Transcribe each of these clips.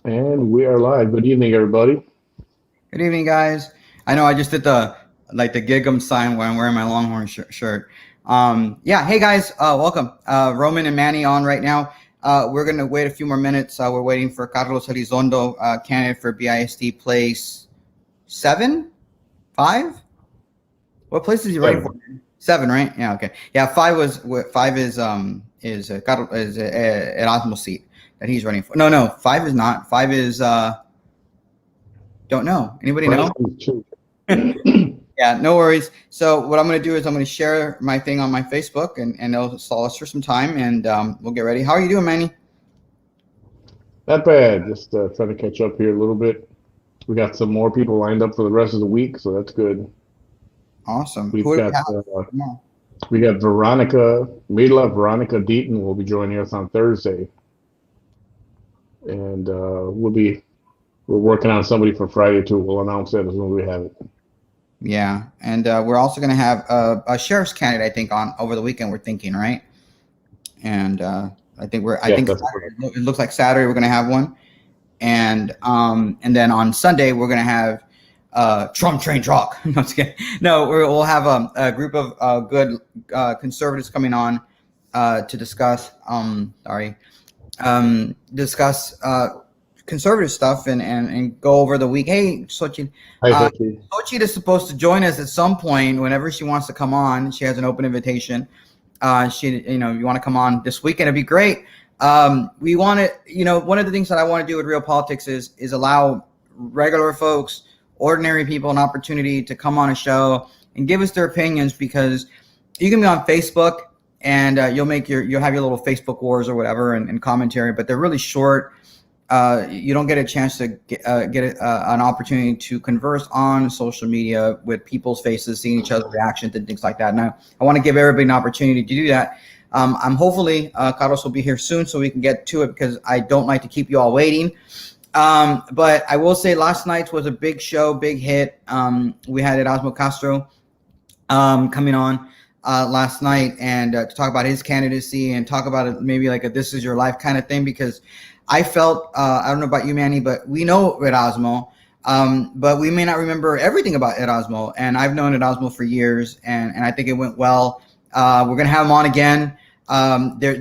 And we are live. Good evening, everybody. Good evening, guys. I know I just did the Gig'em sign when I'm wearing my Longhorn shirt. Yeah, hey guys, welcome. Roman and Manny on right now. We're gonna wait a few more minutes. We're waiting for Carlos Elizondo, candidate for BISD place 5. What place is he running for? 7, right? Yeah, okay. Yeah, 5 is Erasmus seat that he's running for. No, 5 is not. 5 is don't know. Anybody know? Yeah, no worries. So what I'm going to do is I'm going to share my thing on my Facebook, and it'll stall us for some time, and we'll get ready. How are you doing, Manny? Not bad. Just trying to catch up here a little bit. We got some more people lined up for the rest of the week, so that's good. Awesome. We've Who do got we have? we got Veronica, Veronica Deaton will be joining us on Thursday, and we're working on somebody for Friday too. We'll announce that as soon as we have it. Yeah, and we're also going to have a sheriff's candidate, I think, on over the weekend. We're thinking, right? And I think it looks like Saturday we're going to have one, and then on Sunday we're going to have Trump train talk. No, just kidding. No, we'll have a group of good conservatives coming on to discuss. Discuss conservative stuff and go over the week. Hey, Sochi. Sochi is supposed to join us at some point whenever she wants to come on. She has an open invitation. You want to come on this weekend, it'd be great. We want to, one of the things that I want to do with RioPolitics is allow regular folks, ordinary people, an opportunity to come on a show and give us their opinions, because you can be on Facebook and you'll have your little Facebook wars or whatever and commentary, but they're really short. You don't get a chance to get an opportunity to converse on social media with people's faces, seeing each other's reactions and things like that. Now, I want to give everybody an opportunity to do that. I'm hopefully Carlos will be here soon so we can get to it, because I don't like to keep you all waiting. But I will say last night was a big show, big hit. We had Erasmo Castro coming on last night and to talk about his candidacy and talk about it maybe like a "this is your life" kind of thing, because I felt, I don't know about you, Manny, but we know Erasmo, but we may not remember everything about Erasmo. And I've known Erasmo for years, and I think it went well. We're going to have him on again.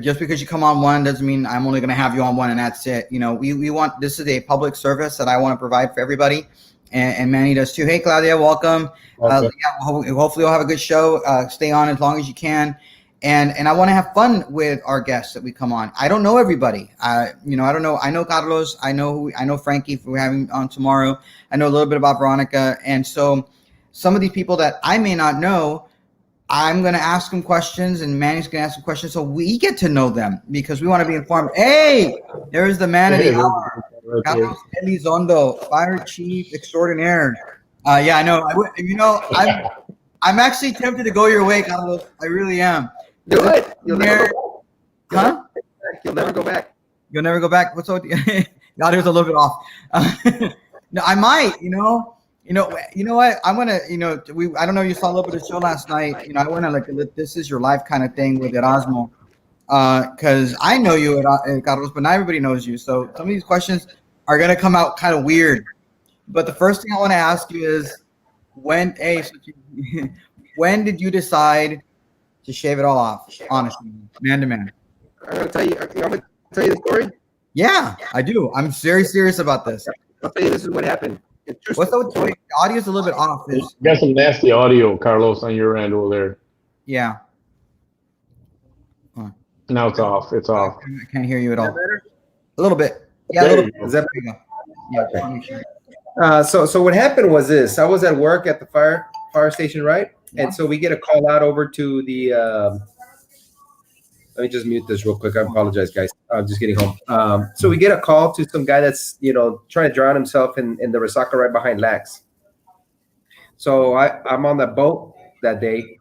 Just because you come on one doesn't mean I'm only going to have you on one and that's it. We want, this is a public service that I want to provide for everybody. And Manny does too. Hey, Claudia, welcome. Okay. Hopefully we'll have a good show. Stay on as long as you can. And I want to have fun with our guests that we come on. I don't know everybody. I don't know. I know Carlos. I know Frankie, if we're having on tomorrow. I know a little bit about Veronica. And so some of these people that I may not know, I'm going to ask them questions, and Manny's going to ask them questions, so we get to know them, because we want to be informed. Hey, there's the man of the hour, Carlos Elizondo, Fire Chief Extraordinaire. Yeah, I know. I'm actually tempted to go your way, Carlos. I really am. Do it. You'll never go back. Huh? You'll never go back. You'll never go back. What's up? God, it was a little bit off. No, I might. You know what? I'm gonna. I don't know. You saw a little bit of the show last night. I went on like a "this is your life" kind of thing with Erasmo, because I know you, Carlos, but not everybody knows you. So some of these questions are gonna come out kind of weird. But the first thing I want to ask you is, when did you decide to shave it all off? Honestly, man to man. I'm gonna tell you. I'm gonna tell you the story. Yeah, I do. I'm very serious about this. I'll tell you. This is what happened. What's up? The audio's a little bit off. You got some nasty audio, Carlos, on your end over there. Yeah. Now it's off. It's off. I can't hear you at all. Better? A little bit. Yeah, a little bit. Is that better? Yeah. So what happened was this. I was at work at the fire station, right? Yeah. And so we get a call out over to the. Let me just mute this real quick. I apologize, guys. I'm just getting home. So we get a call to some guy that's trying to drown himself in the resaca right behind Lax. So I'm on that boat that day,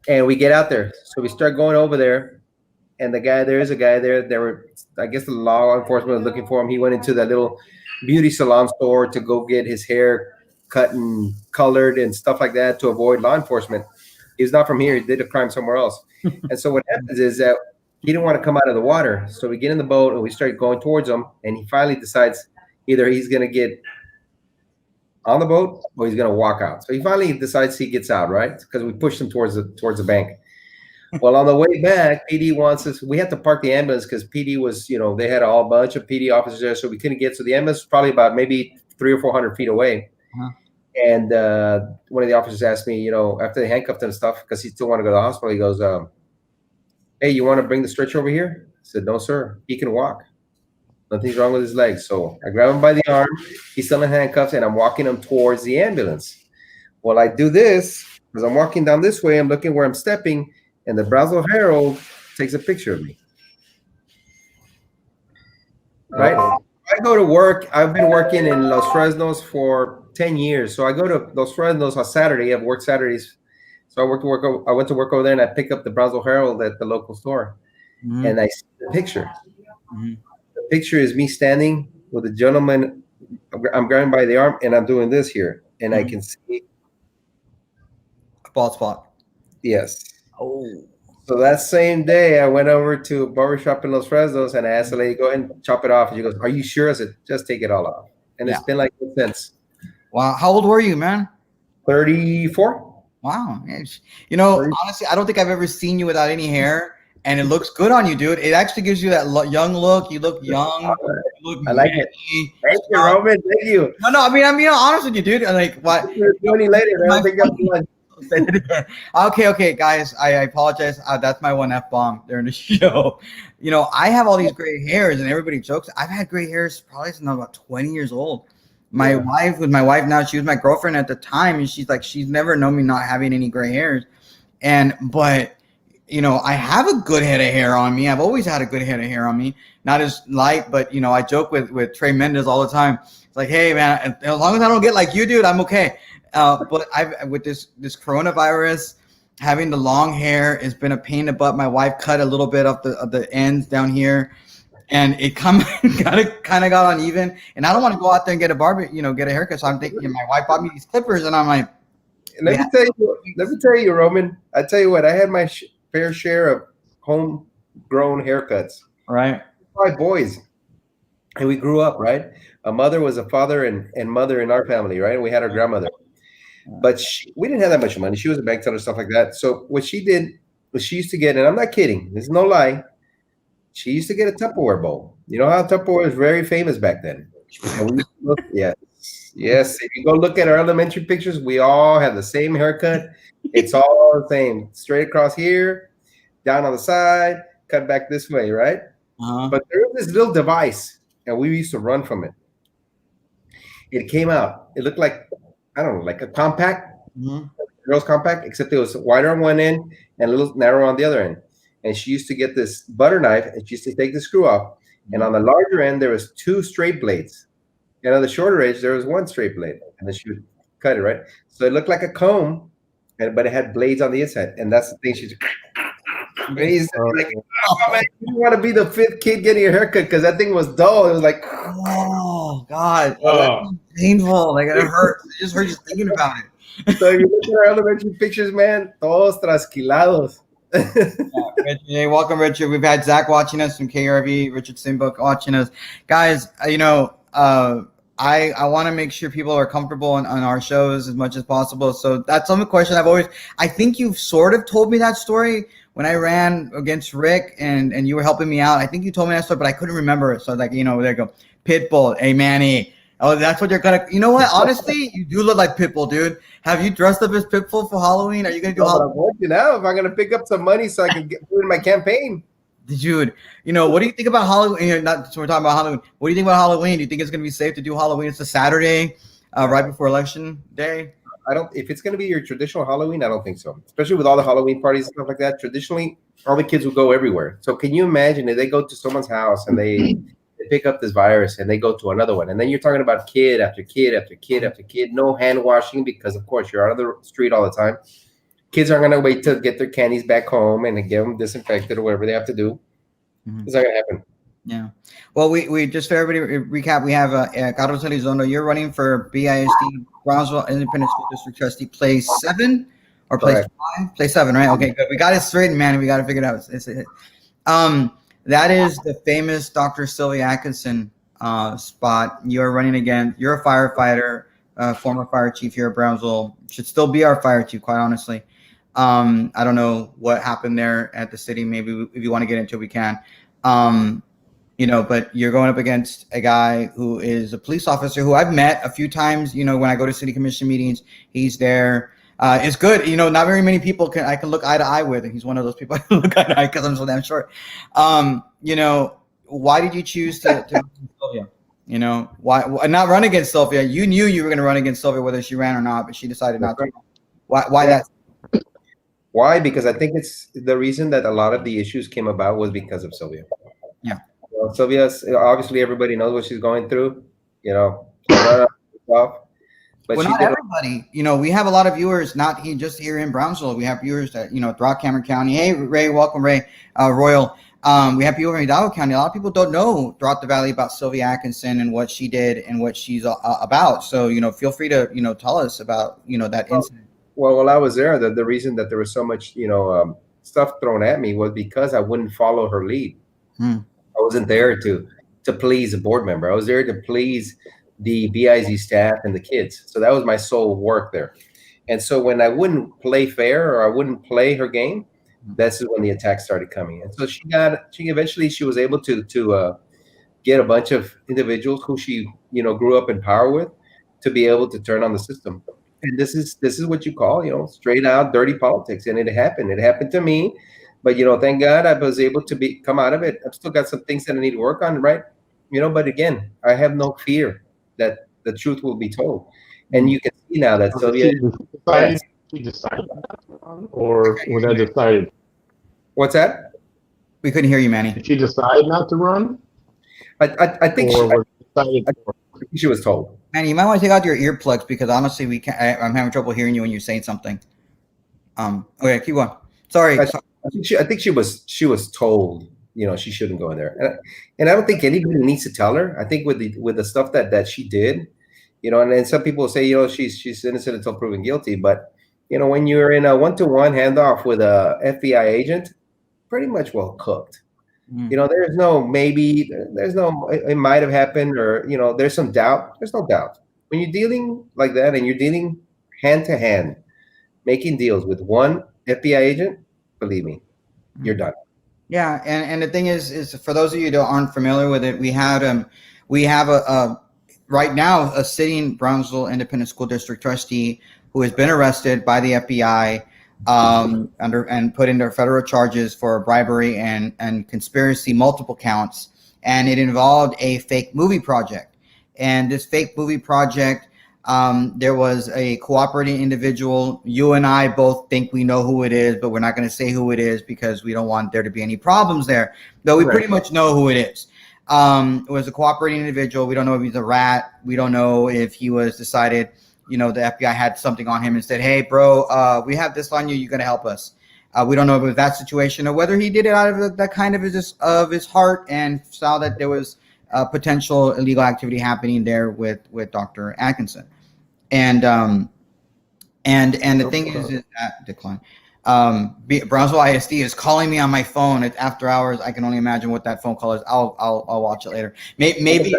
and we get out there. So we start going over there, and there is a guy there. There were, I guess, the law enforcement was looking for him. He went into that little beauty salon store to go get his hair cut and colored and stuff like that to avoid law enforcement. He's not from here. He did a crime somewhere else. And so what happens is that He didn't want to come out of the water. So we get in the boat and we start going towards him. And he finally decides either he's going to get on the boat or he's going to walk out. So he finally decides he gets out, right? Because we pushed him towards the bank. Well, on the way back, PD wants us. We had to park the ambulance because PD was, they had a whole bunch of PD officers there, so we couldn't get. So the ambulance was probably about maybe 300 or 400 feet away. Uh-huh. And one of the officers asked me, after they handcuffed him and stuff, because he still wanted to go to the hospital. He goes, "Hey, you want to bring the stretcher over here?" I said, "No, sir. He can walk. Nothing's wrong with his legs." So I grab him by the arm. He's still in handcuffs, and I'm walking him towards the ambulance. Well, I do this because I'm walking down this way. I'm looking where I'm stepping. And the Brownsville Herald takes a picture of me. Right? I go to work. I've been working in Los Fresnos for 10 years. So I go to Los Fresnos on Saturday. I've worked Saturdays. So I went to work over there and I pick up the Brownsville Herald at the local store. Mm-hmm. And I see the picture. Mm-hmm. The picture is me standing with a gentleman. I'm grabbing by the arm and I'm doing this here. And I can see a bald spot. Yes. Oh. So that same day, I went over to a barbershop in Los Fresnos and I asked the lady, "Go ahead and chop it off." And she goes, "Are you sure?" I said, "Just take it all off." And it's been like that since. Wow. How old were you, man? 34. Wow. Honestly, I don't think I've ever seen you without any hair. And it looks good on you, dude. It actually gives you that young look. You look young. You look I like it. Thank you, Roman. Thank you. No. I mean, honest with you, dude. Like, what? Later, I think I'm Okay, guys. I apologize. That's my one F-bomb during the show. I have all these gray hairs, and everybody jokes. I've had gray hairs probably since I was about 20 years old. My wife now. She was my girlfriend at the time, and she's never known me not having any gray hairs. But I have a good head of hair on me. I've always had a good head of hair on me. Not as light, but I joke with Trey Mendez all the time. It's like, hey man, as long as I don't get like you, dude, I'm okay. But with this coronavirus, having the long hair has been a pain in the butt. My wife cut a little bit of the ends down here, and it kind of got uneven. And I don't want to go out there and get a haircut. So I'm thinking, my wife bought me these clippers, and I'm like, let me tell you, Roman. I tell you what, I had my fair share of homegrown haircuts. Right. 5 boys, and we grew up right. A mother was a father and mother in our family, right? And we had our grandmother. But we didn't have that much money. She was a bank teller, stuff like that. So what she did was she used to get, and I'm not kidding, there's no lie, she used to get a Tupperware bowl. You know how Tupperware was very famous back then? And we look, yes. If you go look at our elementary pictures, we all had the same haircut. It's all the same. Straight across here, down on the side, cut back this way, right? Uh-huh. But there was this little device, and we used to run from it. It came out. It looked like, I don't know, like a compact, girl's compact, except it was wider on one end and a little narrower on the other end. And she used to get this butter knife, and she used to take the screw off. And on the larger end, there was 2 straight blades. And on the shorter edge, there was 1 straight blade. And then she would cut it, right? So it looked like a comb, but it had blades on the inside. And that's the thing. She's like, oh, man, you want to be the 5th kid getting a haircut because that thing was dull. It was like, oh, God. That's painful. Like, it hurts. It just hurts just thinking about it. So if you look at our elementary pictures, man, todos trasquilados. Hey, welcome, Richard. We've had Zach watching us from KRV, Richard Simbook watching us. Guys, I want to make sure people are comfortable on our shows as much as possible. So that's some question I think you've sort of told me that story when I ran against Rick and you were helping me out. I think you told me that story, but I couldn't remember it. So there you go. Pitbull. Hey, Manny. Oh, that's what you're going to, you know what? Honestly, you do look like Pitbull, dude. Have you dressed up as Pitbull for Halloween? Are you going to do Halloween? I'm working out. If I'm going to pick up some money so I can get put in my campaign. Dude, what do you think about Halloween? So we're talking about Halloween. What do you think about Halloween? Do you think it's going to be safe to do Halloween? It's a Saturday, right before election day. If it's going to be your traditional Halloween, I don't think so. Especially with all the Halloween parties and stuff like that. Traditionally, all the kids will go everywhere. So can you imagine if they go to someone's house and they pick up this virus and they go to another one, and then you're talking about kid after kid after kid after kid, no hand washing because of course you're out of the street all the time. Kids aren't going to wait to get their candies back home and get them disinfected or whatever they have to do. It's not going to happen. Yeah. Well, we just for everybody recap, we have Carlos Elizondo. You're running for BISD Brownsville Independent School District Trustee, place 7 or place 5? Place 7, right? Okay, good. We got it straight, man. We got to figure it out. That is the famous Dr. Sylvia Atkinson spot. You're running again. You're a firefighter, former fire chief here at Brownsville. Should still be our fire chief, quite honestly. I don't know what happened there at the city. Maybe if you want to get into it, we can. But you're going up against a guy who is a police officer who I've met a few times. When I go to city commission meetings, he's there. It's good. Not very many people I can look eye to eye with, and he's one of those people I can look eye to eye because I'm so damn short. Why did you choose to run Sylvia? Why not run against Sylvia? You knew you were going to run against Sylvia whether she ran or not, but she decided not to. Why that? Why? Because I think it's the reason that a lot of the issues came about was because of Sylvia. Yeah. Sylvia's obviously everybody knows what she's going through. But not everybody. We have a lot of viewers, not just here in Brownsville. We have viewers that throughout Cameron County. Hey, Ray, welcome, Ray. Royal. We have people in Hidalgo County. A lot of people don't know throughout the valley about Sylvia Atkinson and what she did and what she's about. So feel free to tell us about that incident. Well, while I was there, the reason that there was so much stuff thrown at me was because I wouldn't follow her lead. I wasn't there to please a board member. I was there to please the BISD staff and the kids. So that was my sole work there. And so when I wouldn't play fair or I wouldn't play her game, that's when the attacks started coming. And so she eventually was able to get a bunch of individuals who she grew up in power with to be able to turn on the system. And this is what you call straight out dirty politics. And it happened. It happened to me. But thank God I was able to come out of it. I've still got some things that I need to work on, right? But again, I have no fear that the truth will be told. And you can see now that Sylvia she decided not to run, or was that decided? What's that? We couldn't hear you, Manny. Did she decide not to run? I think she was told. Manny, you might want to take out your earplugs because honestly, I'm having trouble hearing you when you're saying something. Okay, keep going. Sorry. I think she was told she shouldn't go in there, and I don't think anybody needs to tell her. I think with the stuff that she did, and then some people say she's innocent until proven guilty, but when you're in a 1-to-1 handoff with a FBI agent, pretty much well cooked. There's no maybe, there's no it might have happened, or there's some doubt. There's no doubt when you're dealing like that and you're dealing hand to hand, making deals with one FBI agent. Believe me, you're done. Yeah, and the thing is for those of you that aren't familiar with it, we have a right now a sitting Brownsville Independent School District trustee who has been arrested by the FBI and put into federal charges for bribery and conspiracy, multiple counts, and it involved a fake movie project. And this fake movie project, there was a cooperating individual. You and I both think we know who it is, but we're not going to say who it is because we don't want there to be any problems there. Though we pretty much know who it is. It was a cooperating individual. We don't know if he's a rat. We don't know if he was decided, the FBI had something on him and said, hey, bro, we have this on you. You're going to help us. We don't know if it was that situation or whether he did it out of that kind of his heart and saw that there was potential illegal activity happening there with Dr. Atkinson. And the thing is that decline. Brownsville ISD is calling me on my phone. It's after hours. I can only imagine what that phone call is. I'll watch it later. Maybe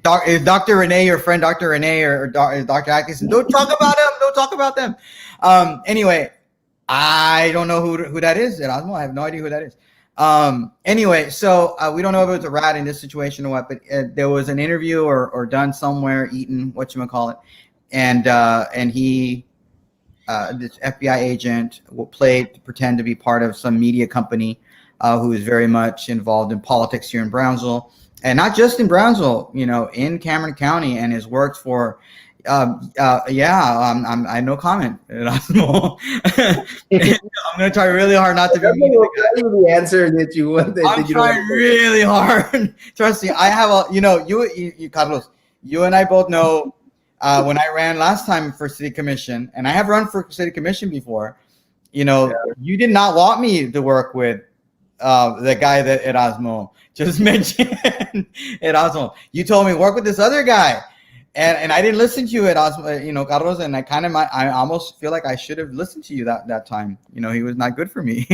if Dr. Renee, your friend Dr. Renee or Dr. Atkinson, don't talk about them. Don't talk about them. Anyway, I don't know who that is at Osmo. I have no idea who that is. Anyway, so we don't know if it was a rat in this situation or what, but there was an interview or done somewhere, eaten, whatchamacallit, and he, this FBI agent, played to pretend to be part of some media company who is very much involved in politics here in Brownsville, and not just in Brownsville, in Cameron County, and has worked for. I have no comment. I'm gonna try really hard not to be. The answer that you want. I'm trying really hard. Trust me, I have you Carlos. You and I both know when I ran last time for city commission, and I have run for city commission before. You did not want me to work with the guy that Erasmo just mentioned. Erasmo, you told me work with this other guy. And I didn't listen to you Carlos, and I almost feel like I should have listened to you that time. He was not good for me,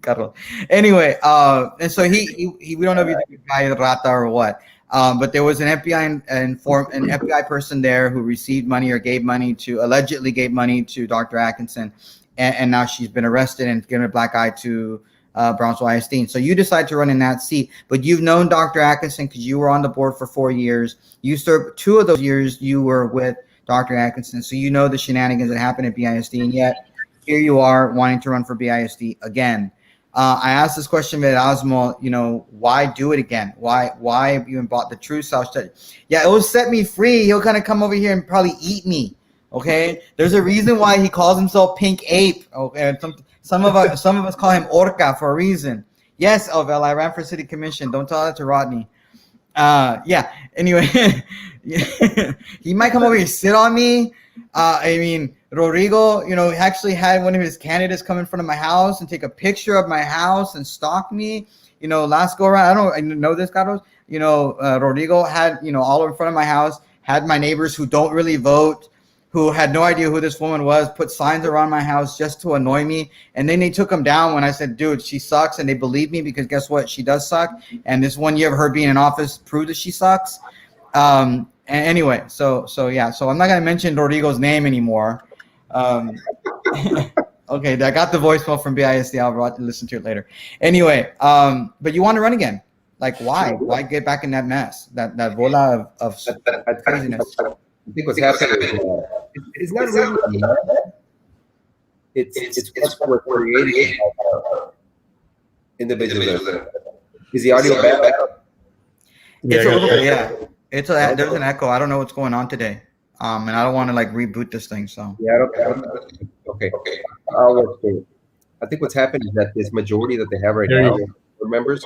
Carlos. Anyway, and so he we don't know if he's a guy rata or what. But there was an FBI person there who received money or allegedly gave money to Dr. Atkinson, and now she's been arrested and given a black eye to Brownsville ISD. So you decide to run in that seat, but you've known Dr. Atkinson because you were on the board for 4 years. You served 2 of those years you were with Dr. Atkinson, so you know the shenanigans that happened at BISD, and yet here you are wanting to run for BISD again. I asked this question at Osmo, why do it again? Why have you even bought the true self-study? Yeah, it will set me free. He'll kind of come over here and probably eat me. Okay, there's a reason why he calls himself Pink Ape. Okay, some of us call him Orca for a reason. Yes, Ovel, I ran for city commission. Don't tell that to Rodney. Yeah. Anyway, he might come over here and sit on me. Rodrigo, actually had one of his candidates come in front of my house and take a picture of my house and stalk me. Last go around, I know this, Carlos. Rodrigo had, all in front of my house, had my neighbors who don't really vote, who had no idea who this woman was, put signs around my house just to annoy me. And then they took them down when I said, dude, she sucks. And they believed me because guess what? She does suck. And this 1 year of her being in office proved that she sucks. And anyway, so yeah. So I'm not going to mention Rodrigo's name anymore. Okay, I got the voicemail from BISD. I'll listen to it later. Anyway, but you want to run again. Like, why? Why get back in that mess? That bola of craziness? I think what's happening is not really it's what we're creating individuals. Is the audio bad? It's a little bit, yeah. There's an echo. I don't know what's going on today. And I don't want to reboot this thing. So yeah, I don't okay. I'll work through it. I think what's happened is that this majority that they have right now, members,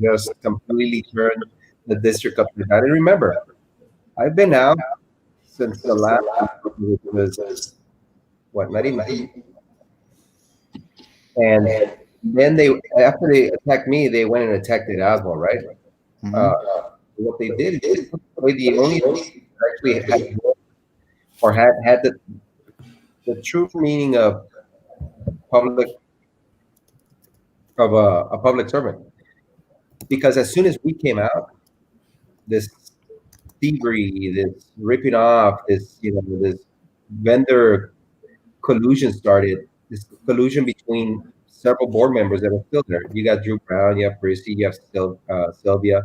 just completely turned the district upside down. And remember, I've been out since the last was not even. And then after they attacked me, they went and attacked Erasmo, right? Mm-hmm. What they did is the only actually had or had the true meaning of a public servant, because as soon as we came out, this thievery, this ripping off, this vendor collusion started. This collusion between several board members that are still there. You got Drew Brown, you have Prissy, you have Sylvia.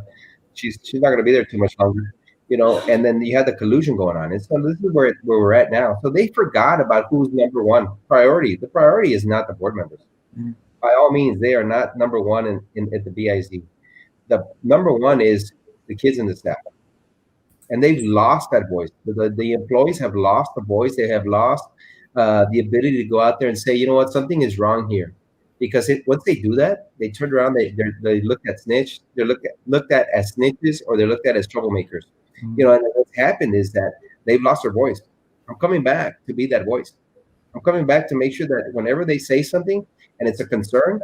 She's not going to be there too much longer, And then you had the collusion going on, and so this is where we're at now. So they forgot about who's number one priority. The priority is not the board members. Mm-hmm. By all means, they are not number one at the BISD. The number one is the kids and the staff. And they've lost that voice. The employees have lost the voice. They have lost the ability to go out there and say, you know what, something is wrong here. Because once they do that, they turn around, they look at snitch, they're looked at as snitches, or they're looked at as troublemakers. Mm-hmm. And what's happened is that they've lost their voice. I'm coming back to be that voice. I'm coming back to make sure that whenever they say something and it's a concern,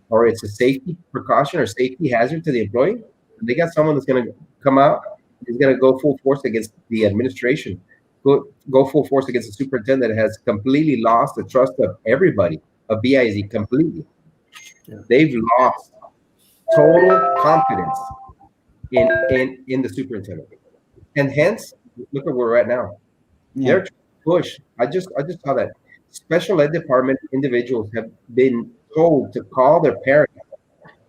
or it's a safety precaution or safety hazard to the employee, they got someone that's going to come out. He's going to go full force against the administration, go full force against the superintendent that has completely lost the trust of everybody, of BISD completely. Yeah. They've lost total confidence in the superintendent, and hence look at where we're at now. Yeah. They're trying to push. I just saw that special ed department individuals have been told to call their parents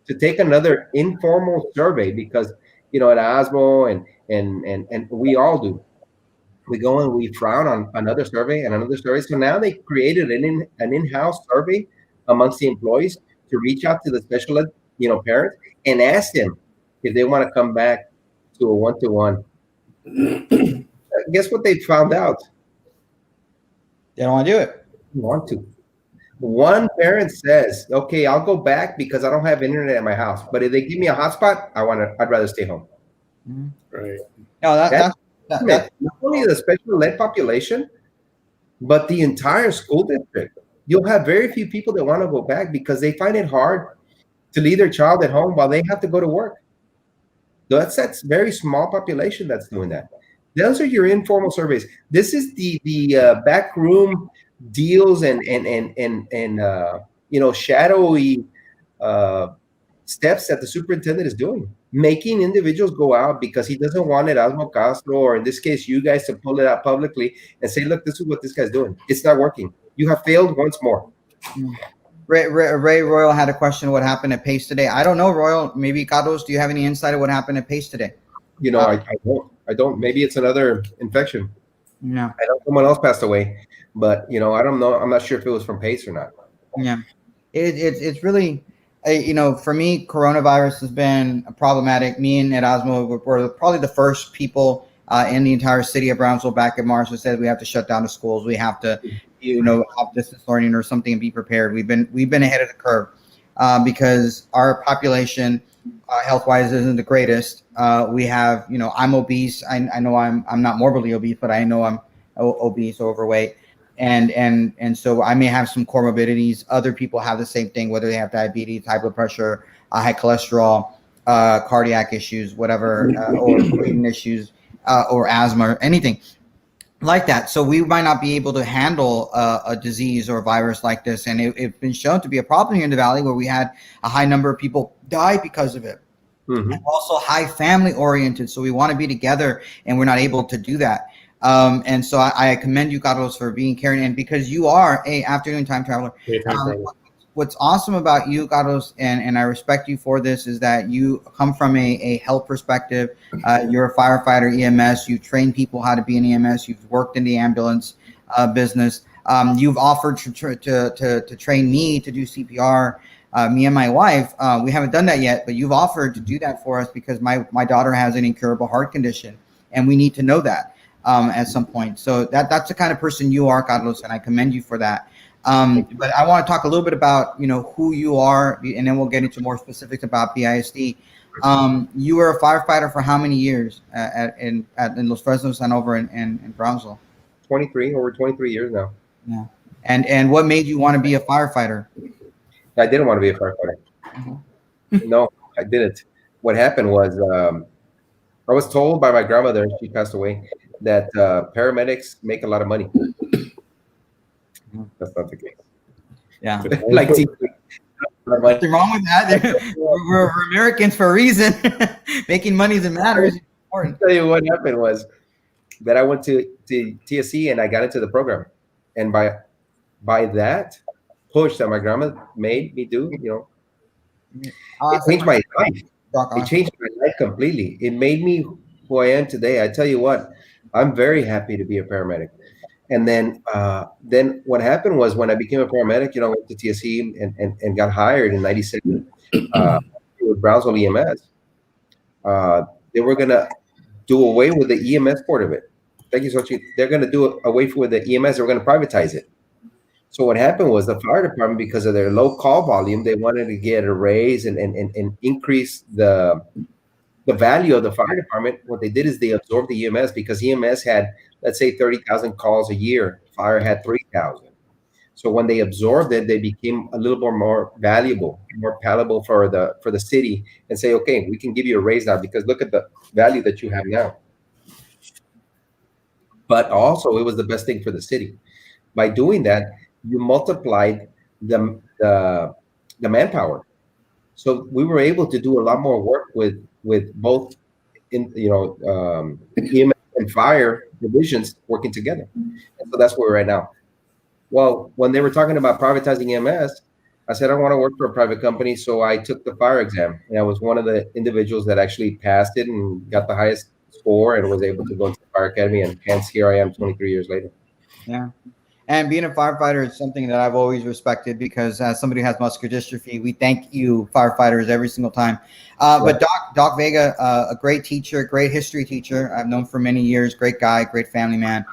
to take another informal survey because at Osmo and we all do. We go and we frown on another survey and another survey. So now they created an in-house survey amongst the employees to reach out to the special ed, parents and ask them if they want to come back to a one-to-one. Guess what they found out? They don't want to do it. They want to. One parent says, "Okay, I'll go back because I don't have internet at my house. But if they give me a hotspot, I'd rather stay home." Mm-hmm. Right. No, that's not only the special ed population, but the entire school district. You'll have very few people that want to go back because they find it hard to leave their child at home while they have to go to work. So that's very small population that's doing that. Those are your informal surveys. This is the backroom deals and shadowy steps that the superintendent is doing, making individuals go out because he doesn't want Erasmo Castro, or in this case, you guys, to pull it out publicly and say, look, this is what this guy's doing. It's not working. You have failed once more. Ray Royal had a question. What happened at Pace today? I don't know, Royal. Maybe Carlos, do you have any insight of what happened at Pace today? I don't. Maybe it's another infection. Yeah. I know someone else passed away, but I don't know. I'm not sure if it was from Pace or not. Yeah, it's really, for me, coronavirus has been problematic. Me and Erasmo were probably the first people in the entire city of Brownsville back in March that said we have to shut down the schools. We have to, have distance learning or something and be prepared. We've been ahead of the curve because our population, health-wise, isn't the greatest. We have, I'm obese. I know I'm not morbidly obese, but I know I'm obese or overweight. And so I may have some comorbidities. Other people have the same thing, whether they have diabetes, high blood pressure, high cholesterol, cardiac issues, whatever, or breathing issues, or asthma, or anything like that. So we might not be able to handle a disease or a virus like this. And it's been shown to be a problem here in the Valley, where we had a high number of people die because of it. Mm-hmm. And also high family oriented. So we want to be together, and we're not able to do that. And so I commend you, Carlos, for being caring, and because you are a afternoon time traveler. What's awesome about you, Carlos, and I respect you for this, is that you come from a health perspective. You're a firefighter, EMS. You train people how to be an EMS. You've worked in the ambulance business. You've offered to train me to do CPR. Me and my wife, we haven't done that yet, but you've offered to do that for us because my daughter has an incurable heart condition, and we need to know that. At some point. So that's the kind of person you are, Carlos, and I commend you for that. But I want to talk a little bit about, who you are, and then we'll get into more specifics about BISD. You were a firefighter for how many years in Los Fresnos and over in Brownsville? Over 23 years now. Yeah. And what made you want to be a firefighter? I didn't want to be a firefighter. Mm-hmm. No, I didn't. What happened was I was told by my grandmother, she passed away, that paramedics make a lot of money. That's not the case. Yeah. Like, nothing wrong with that. We're Americans for a reason. Making money that matters is important. I'll tell you what happened was that I went to TSC and I got into the program. And by that push that my grandma made me do, it changed my life. It changed my life completely. It made me who I am today. I tell you what, I'm very happy to be a paramedic. And then what happened was, when I became a paramedic, I went to TSC and got hired in '97 with Brownsville EMS. They were going to do away with the EMS part of it. Thank you, Sochi. They're going to do away with the EMS. They're going to privatize it. So what happened was, the fire department, because of their low call volume, they wanted to get a raise and increase the value of the fire department. What they did is they absorbed the EMS, because EMS had, let's say, 30,000 calls a year. Fire had 3,000. So when they absorbed it, they became a little more valuable, more palatable for the city, and say, okay, we can give you a raise now because look at the value that you have now. But also, it was the best thing for the city. By doing that, you multiplied the manpower. So we were able to do a lot more work with both EMS and fire divisions working together. And so that's where we're at now. Well, when they were talking about privatizing EMS, I said, I want to work for a private company. So I took the fire exam, and I was one of the individuals that actually passed it and got the highest score and was able to go to the fire academy. And hence, here I am 23 years later. Yeah. And being a firefighter is something that I've always respected, because as somebody who has muscular dystrophy, we thank you, firefighters, every single time. But Doc Vega, a great teacher, great history teacher, I've known for many years, great guy, great family man.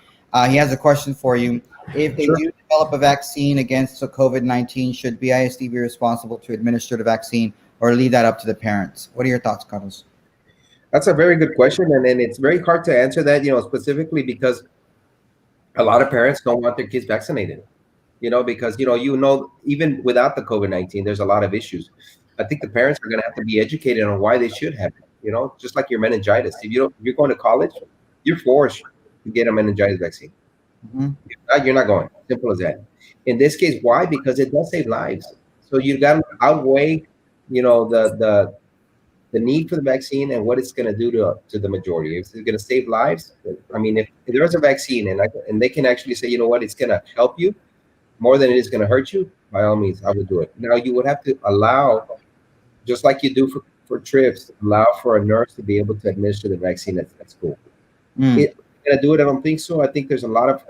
He has a question for you. If they do develop a vaccine against the COVID-19, should BISD be responsible to administer the vaccine, or leave that up to the parents? What are your thoughts, Carlos? That's a very good question, and it's very hard to answer that, specifically because a lot of parents don't want their kids vaccinated, because, even without the COVID-19, there's a lot of issues. I think the parents are going to have to be educated on why they should have it, just like your meningitis. If you're going to college, you're forced to get a meningitis vaccine. Mhm. You're not going. Simple as that. In this case, why? Because it does save lives. So you got to outweigh, the need for the vaccine and what it's going to do to the majority. If it's going to save lives, I mean, if there's a vaccine and they can actually say, you know what, it's going to help you more than it is going to hurt you, by all means, I would do it. Now, you would have to allow, just like you do for trips, allow for a nurse to be able to administer the vaccine at school. Mm. Gonna do it? I don't think so. I think there's a lot of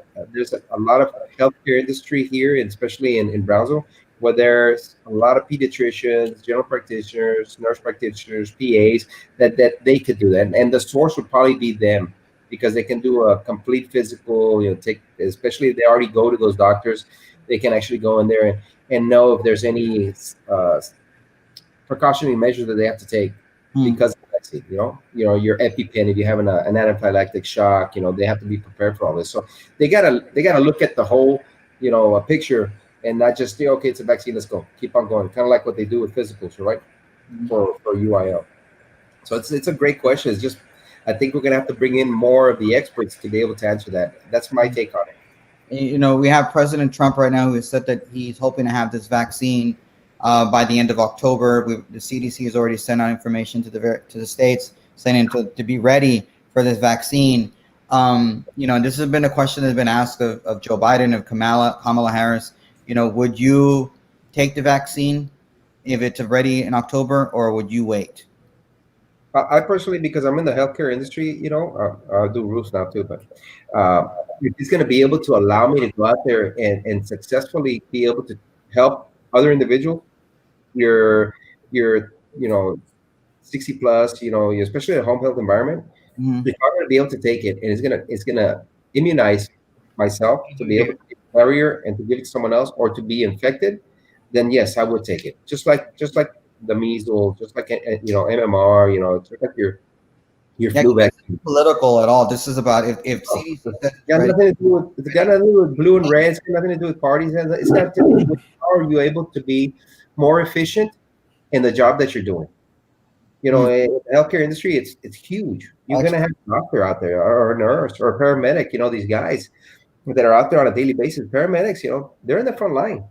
healthcare industry here, and especially in Brownsville, where there's a lot of pediatricians, general practitioners, nurse practitioners, PAs that they could do that, and the source would probably be them because they can do a complete physical. Take, especially if they already go to those doctors, they can actually go in there and know if there's any precautionary measures that they have to take Mm. because of the vaccine. Your EpiPen, if you have an anaphylactic shock, they have to be prepared for all this. So they gotta look at the whole, a picture and not just say, okay, it's a vaccine, let's go, keep on going. Kind of like what they do with physicals, right? For UIL. So it's a great question. It's just I think we're gonna have to bring in more of the experts to be able to answer that. That's my take on it. We have President Trump right now who has said that he's hoping to have this vaccine by the end of October. The CDC has already sent out information to the states saying to be ready for this vaccine. This has been a question that's been asked of Joe Biden, of Kamala Harris. Would you take the vaccine if it's ready in October, or would you wait? I personally, because I'm in the healthcare industry, I do roofs now too, but if he's going to be able to allow me to go out there and successfully be able to help other individuals, you're 60 plus, especially in a home health environment, Mm-hmm. if I'm going to be able to take it and it's gonna immunize myself to be able to get a barrier and to give it to someone else or to be infected, then yes, I would take it. Just like the measles, just like MMR, just like your Yeah, flu it's vaccine. not political at all. This is about if CDC says it's Got ready. nothing to do with it's got nothing to do with blue and red. It's got nothing to do with parties. It's got to do with how are you able to be more efficient in the job that you're doing. Mm. In the healthcare industry, it's huge. You're gonna have a doctor out there, or a nurse, or a paramedic. These guys that are out there on a daily basis. Paramedics, they're in the front line.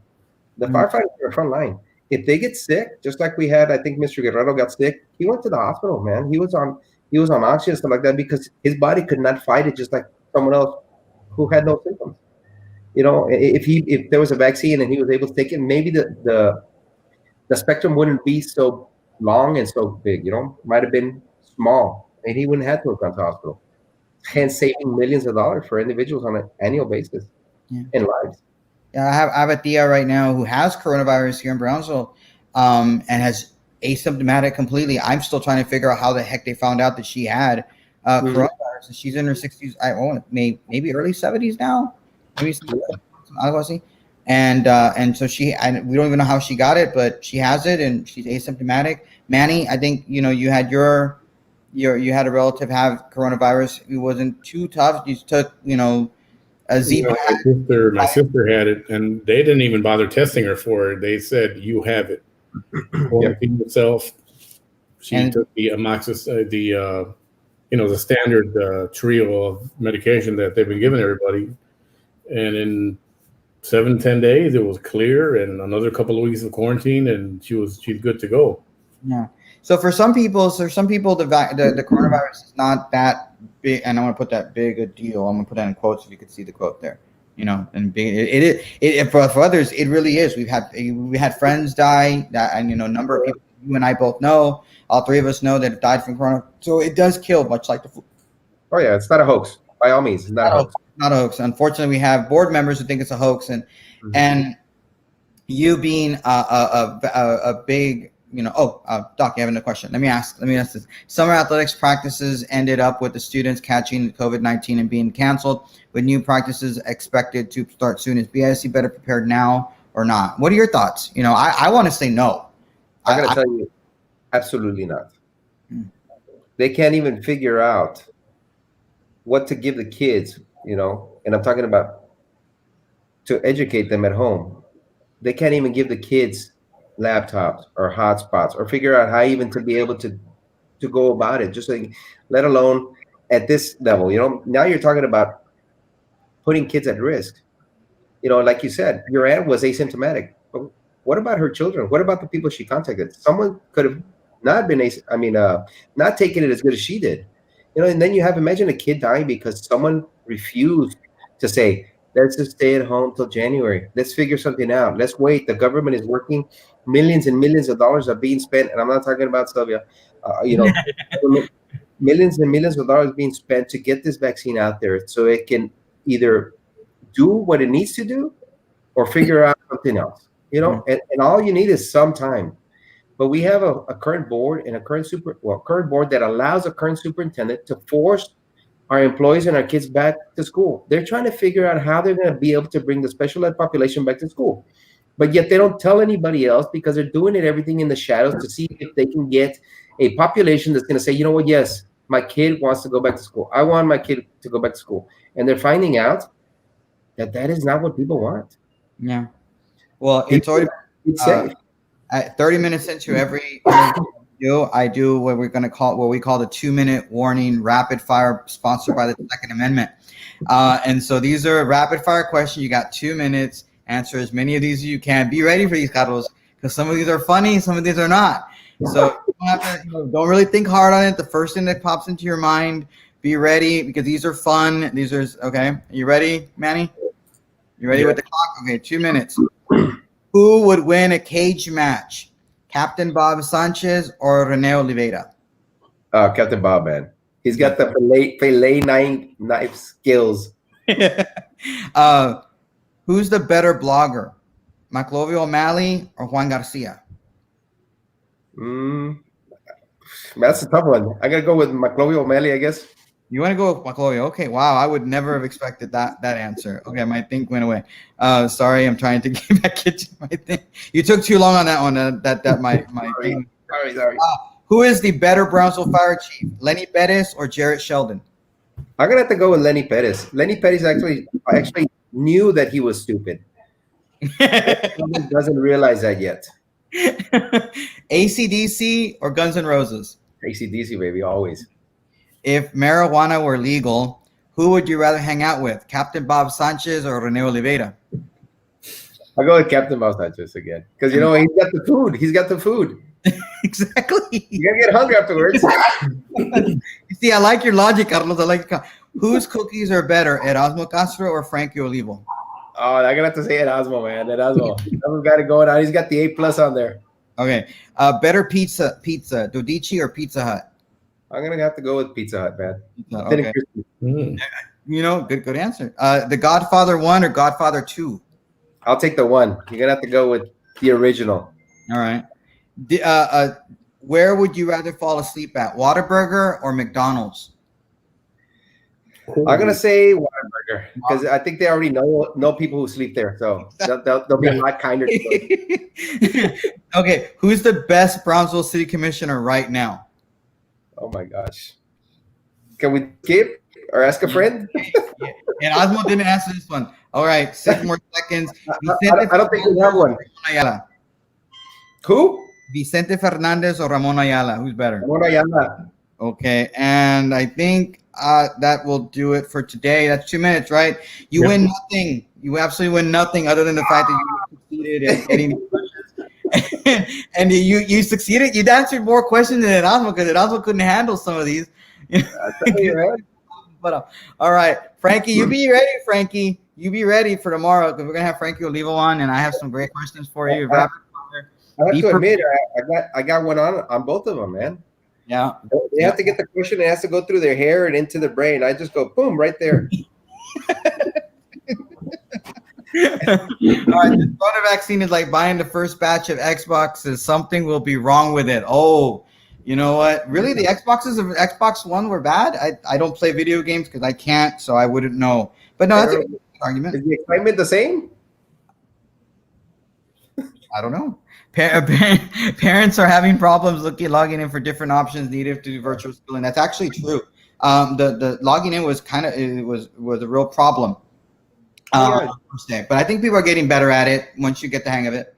The Mm. firefighters are in the front line. If they get sick, just like we had, I think Mr. Guerrero got sick. He went to the hospital, man. He was on oxygen and stuff like that because his body could not fight it, just like someone else who had no symptoms. If there was a vaccine and he was able to take it, maybe the spectrum wouldn't be so long and so big. Might have been small, and he wouldn't have to have gone to hospital. Hence, saving millions of dollars for individuals on an annual basis Yeah. and lives. Yeah, I have a tia right now who has coronavirus here in Brownsville, and has asymptomatic completely. I'm still trying to figure out how the heck they found out that she had coronavirus. And she's in her 60s. Maybe early 70s now. Maybe I was see. And so we don't even know how she got it, but she has it and she's asymptomatic. Manny, I think you had you had a relative have coronavirus. It wasn't too tough. You took a Z. My sister had it, and they didn't even bother testing her for it. They said, "You have it." Quarantined herself. She took the the standard trio of medication that they've been giving everybody, and in 7-10 days it was clear, and another couple of weeks of quarantine, and she's good to go. Yeah. So for some people, the coronavirus is not that big, and I want to put that big a deal. I'm gonna put that in quotes if you could see the quote there. And big, for others it really is. We had friends die, and a number of people you and I both know, all three of us know that have died from corona. So it does kill, much like the flu. Oh yeah, it's not a hoax. By all means, it's not a hoax. Not a hoax. Unfortunately, we have board members who think it's a hoax, and you being a big Doc, you have a question. Let me ask this. Summer athletics practices ended up with the students catching COVID-19 and being canceled, with new practices expected to start soon. Is BISD better prepared now or not? What are your thoughts? I want to say no. I'm going to tell you, absolutely not. They can't even figure out what to give the kids, and I'm talking about to educate them at home. They can't even give the kids laptops or hotspots or figure out how even to be able to go about it. Just like, let alone at this level. Now you're talking about putting kids at risk. Like you said, your aunt was asymptomatic. But what about her children? What about the people she contacted? Someone could have not been, not taking it as good as she did. And then imagine a kid dying because someone refused to say, let's just stay at home till January. Let's figure something out. Let's wait. The government is working. Millions and millions of dollars are being spent. And I'm not talking about Sylvia. Millions and millions of dollars being spent to get this vaccine out there so it can either do what it needs to do or figure out something else. And all you need is some time. But we have a current board and a current board that allows a current superintendent to force our employees and our kids back to school. They're trying to figure out how they're going to be able to bring the special ed population back to school. But yet they don't tell anybody else because they're doing everything in the shadows to see if they can get a population that's going to say, you know what, yes, my kid wants to go back to school. I want my kid to go back to school. And they're finding out that is not what people want. Yeah. Well, it's already safe. At 30 minutes into every interview, I do what we call the 2-minute warning rapid fire, sponsored by the Second Amendment. And so these are rapid fire questions. You got 2 minutes. Answer as many of these as you can. Be ready for these, Carlos, because some of these are funny, some of these are not. So you don't have to, don't really think hard on it. The first thing that pops into your mind, be ready, because these are fun. These are okay. You ready, Manny? You ready with the clock? Okay, 2 minutes. Who would win a cage match, Captain Bob Sanchez or Rene Oliveira? Captain Bob, man. He's got the fillet knife skills. Who's the better blogger, McLovey O'Malley or Juan Garcia? That's a tough one. I gotta go with McLovey O'Malley, I guess. You want to go with McLovey? Okay, wow. I would never have expected that answer. Okay, my think went away. Sorry, I'm trying to get back into my thing. You took too long on that one. My thing. Sorry. Who is the better Brownsville Fire Chief, Lenny Perez or Jarrett Sheldon? I'm gonna have to go with Lenny Perez. Lenny Perez actually knew that he was stupid. Doesn't realize that yet. AC/DC or Guns N' Roses? AC/DC, baby, always. If marijuana were legal, who would you rather hang out with, Captain Bob Sanchez or Rene Oliveira? I'll go with Captain Bob Sanchez again. Because, he's got the food. He's got the food. Exactly. You're going to get hungry afterwards. You see, I like your logic, Carlos. I like whose cookies are better, Erasmo Castro or Frankie Olivo? Oh, I'm going to have to say Erasmo, man. Erasmo. Erasmo's got it going on. He's got the A+ on there. Okay. Better pizza, Dodici or Pizza Hut? I'm gonna have to go with Pizza Hut, man. Okay. Good answer. The Godfather 1 or Godfather 2? I'll take the 1. You're gonna have to go with the original. All right. Where would you rather fall asleep at, Whataburger or McDonald's? I'm gonna say Whataburger because I think they already know people who sleep there, so they'll be a lot kinder. Okay, who's the best Brownsville City Commissioner right now? Oh my gosh. Can we skip or ask a friend? And Osmo didn't answer this one. All right, 6 more seconds. I don't think we have one. Ayala. Who? Vicente Fernandez or Ramon Ayala? Who's better? Ramon Ayala. Okay, and I think that will do it for today. That's 2 minutes, right? You win nothing. You absolutely win nothing other than the fact that you succeeded in getting questions. And you succeeded. You answered more questions than Erasmo because Erasmo couldn't handle some of these. But all right, Frankie, you be ready. Frankie, you be ready for tomorrow because we're gonna have Frankie Olivo on, and I have some great questions for you. I have to admit, I got one on both of them, man. Yeah, they have to get the question. It has to go through their hair and into the brain. I just go boom right there. All right, the corona vaccine is like buying the first batch of Xboxes. Something will be wrong with it. Oh, you know what? Really, the Xboxes of Xbox One were bad? I don't play video games because I can't, so I wouldn't know. But no, that's a good argument. Is the excitement the same? I don't know. Parents are having problems logging in for different options needed to do virtual schooling. That's actually true. The logging in was was a real problem. But I think people are getting better at it once you get the hang of it.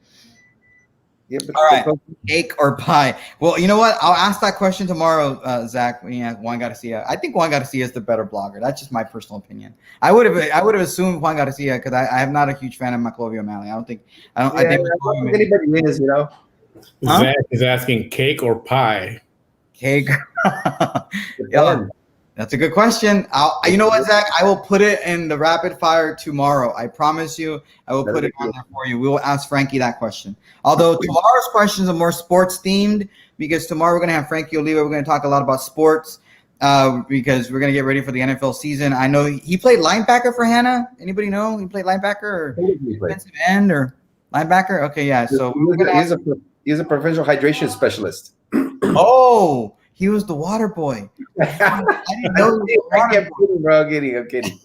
Yeah, but all right, cake or pie? Well, you know what? I'll ask that question tomorrow, Zach. When you ask Juan Garcia, I think Juan Garcia is the better blogger. That's just my personal opinion. I would have assumed Juan Garcia because I am not a huge fan of Maclovio O'Malley. I think anybody is, you know. Zach is asking cake or pie. Cake. Yeah. That's a good question. You know what, Zach? I will put it in the rapid fire tomorrow. I promise you, I will put it on there for you. We will ask Frankie that question. Although tomorrow's questions are more sports themed because tomorrow we're going to have Frankie Oliva. We're going to talk a lot about sports because we're going to get ready for the NFL season. I know he played linebacker for Hannah. Anybody know he played linebacker or defensive end or linebacker? Okay, yeah. So he's a professional hydration specialist. Oh. He was the water boy. I didn't know he was I'm kidding.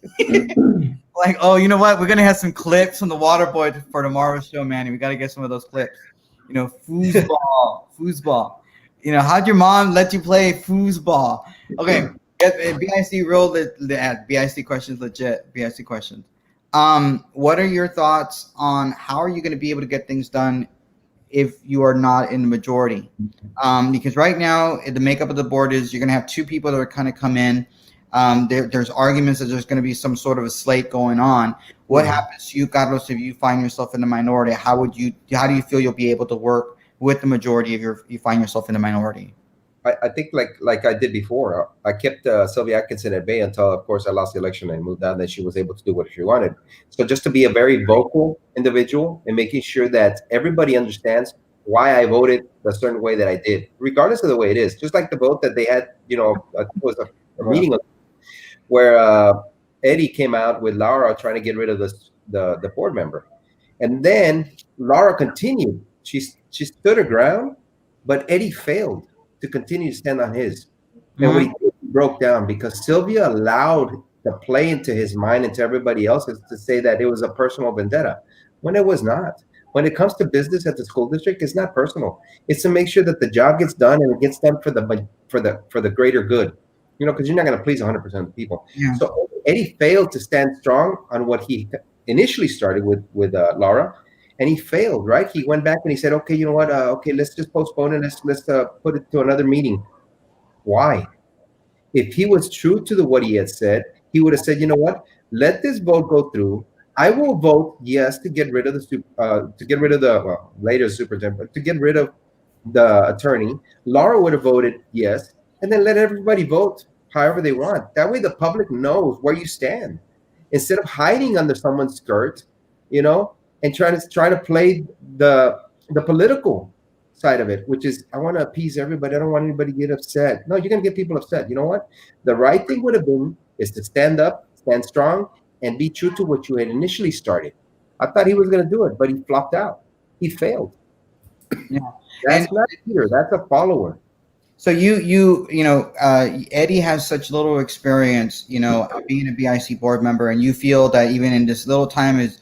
Like, oh, you know what? We're gonna have some clips from the water boy for tomorrow's show, Manny. We gotta get some of those clips. You know, foosball. You know, how'd your mom let you play foosball? Okay, BIC rule the BIC questions legit. BIC questions. What are your thoughts on how are you going to be able to get things done if you are not in the majority? Because right now the makeup of the board is you're going to have two people that are kind of come in. There's arguments that there's going to be some sort of a slate going on. What happens to you, Carlos, if you find yourself in the minority? How do you feel you'll be able to work with the majority if you find yourself in the minority? I think like I did before, I kept Sylvia Atkinson at bay until, of course, I lost the election and moved on. Then she was able to do what she wanted. So just to be a very vocal individual and making sure that everybody understands why I voted a certain way that I did, regardless of the way it is. Just like the vote that they had, it was a meeting where Eddie came out with Laura trying to get rid of the board member. And then Laura continued. She stood her ground, but Eddie failed to continue to stand on his. And when he broke down, because Sylvia allowed the play into his mind and to everybody else to say that it was a personal vendetta, when it was not. When it comes to business at the school district, it's not personal. It's to make sure that the job gets done and it gets done for the greater good. Because you're not going to please 100% of the people. Yeah. So Eddie failed to stand strong on what he initially started with Laura. And he failed, right? He went back and he said, okay, you know what? Okay, let's just postpone it. Let's put it to another meeting. Why? If he was true to what he had said, he would have said, you know what? Let this vote go through. I will vote yes to get rid of later superintendent, to get rid of the attorney. Laura would have voted yes, and then let everybody vote however they want. That way the public knows where you stand. Instead of hiding under someone's skirt, and trying to play the political side of it, which is I want to appease everybody. I don't want anybody to get upset. No, you're going to get people upset. You know what? The right thing would have been is to stand up, stand strong, and be true to what you had initially started. I thought he was going to do it, but he flopped out. He failed. Yeah, that's not a leader. That's a follower. So Eddie has such little experience, being a BIC board member, and you feel that even in this little time is,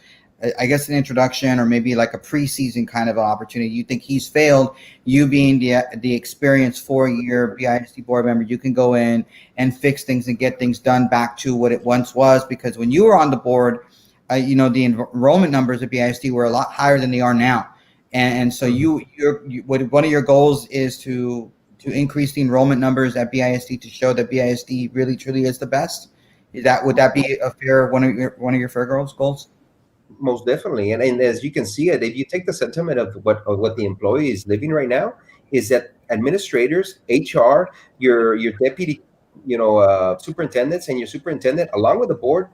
I guess, an introduction or maybe like a preseason kind of opportunity. You think he's failed. You being the experienced 4-year BIC board member, you can go in and fix things and get things done back to what it once was. Because when you were on the board, the enrollment numbers at BIC were a lot higher than they are now. And so one of your goals is to increase the enrollment numbers at BISD to show that BISD really truly is the best. Would that be a fair one of your fair goals? Most definitely, and as you can see it, if you take the sentiment of what the employee is living right now, is that administrators, HR, your deputy, superintendents, and your superintendent, along with the board,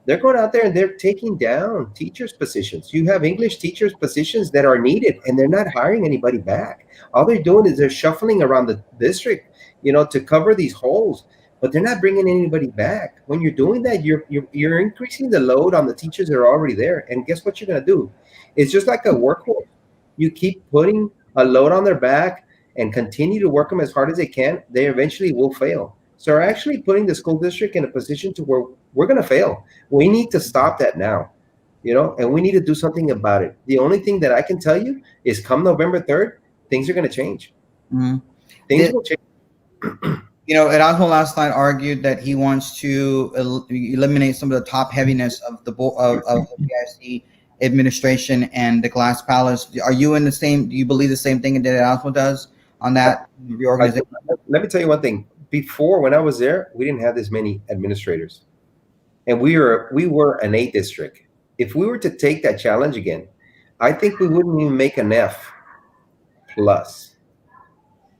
they're going out there and they're taking down teachers' positions. You have English teachers' positions that are needed, and they're not hiring anybody back. All they're doing is they're shuffling around the district, to cover these holes. But they're not bringing anybody back. When you're doing that, you're increasing the load on the teachers that are already there. And guess what you're going to do? It's just like a workhorse. You keep putting a load on their back and continue to work them as hard as they can. They eventually will fail. So we're actually putting the school district in a position to where we're going to fail. We need to stop that now, and we need to do something about it. The only thing that I can tell you is come November 3rd, things are going to change. Mm-hmm. Things will change. Erasmo last night argued that he wants to eliminate some of the top heaviness of the BIC administration and the Glass Palace. Are you in the same? Do you believe the same thing that Alfonso does on that reorganization? Let me tell you one thing. Before, when I was there, we didn't have this many administrators, and we were an A district. If we were to take that challenge again, I think we wouldn't even make an F plus.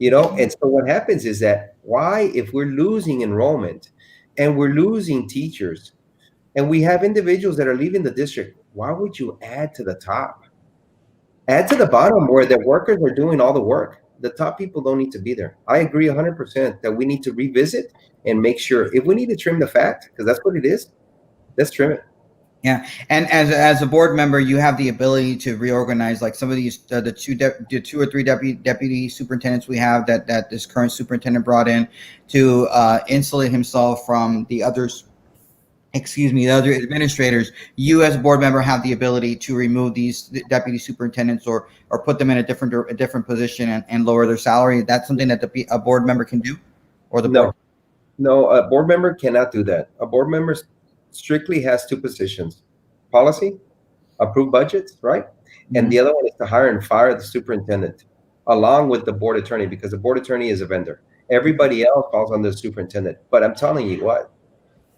And so what happens is that if we're losing enrollment and we're losing teachers and we have individuals that are leaving the district, why would you add to the top? Add to the bottom where the workers are doing all the work. The top people don't need to be there. I agree 100% that we need to revisit and make sure if we need to trim the fat, because that's what it is, let's trim it. Yeah, and as a board member, you have the ability to reorganize, like some of these the two or three deputy superintendents we have that this current superintendent brought in to insulate himself from the others. The other administrators. You as a board member have the ability to remove these deputy superintendents or put them in a different position and lower their salary. That's something that a board member can do, or the board. No, a board member cannot do that. A board member strictly has two positions: policy, approve budgets, right? And the other one is to hire and fire the superintendent along with the board attorney, because the board attorney is a vendor. Everybody else falls under the superintendent. But I'm telling you what,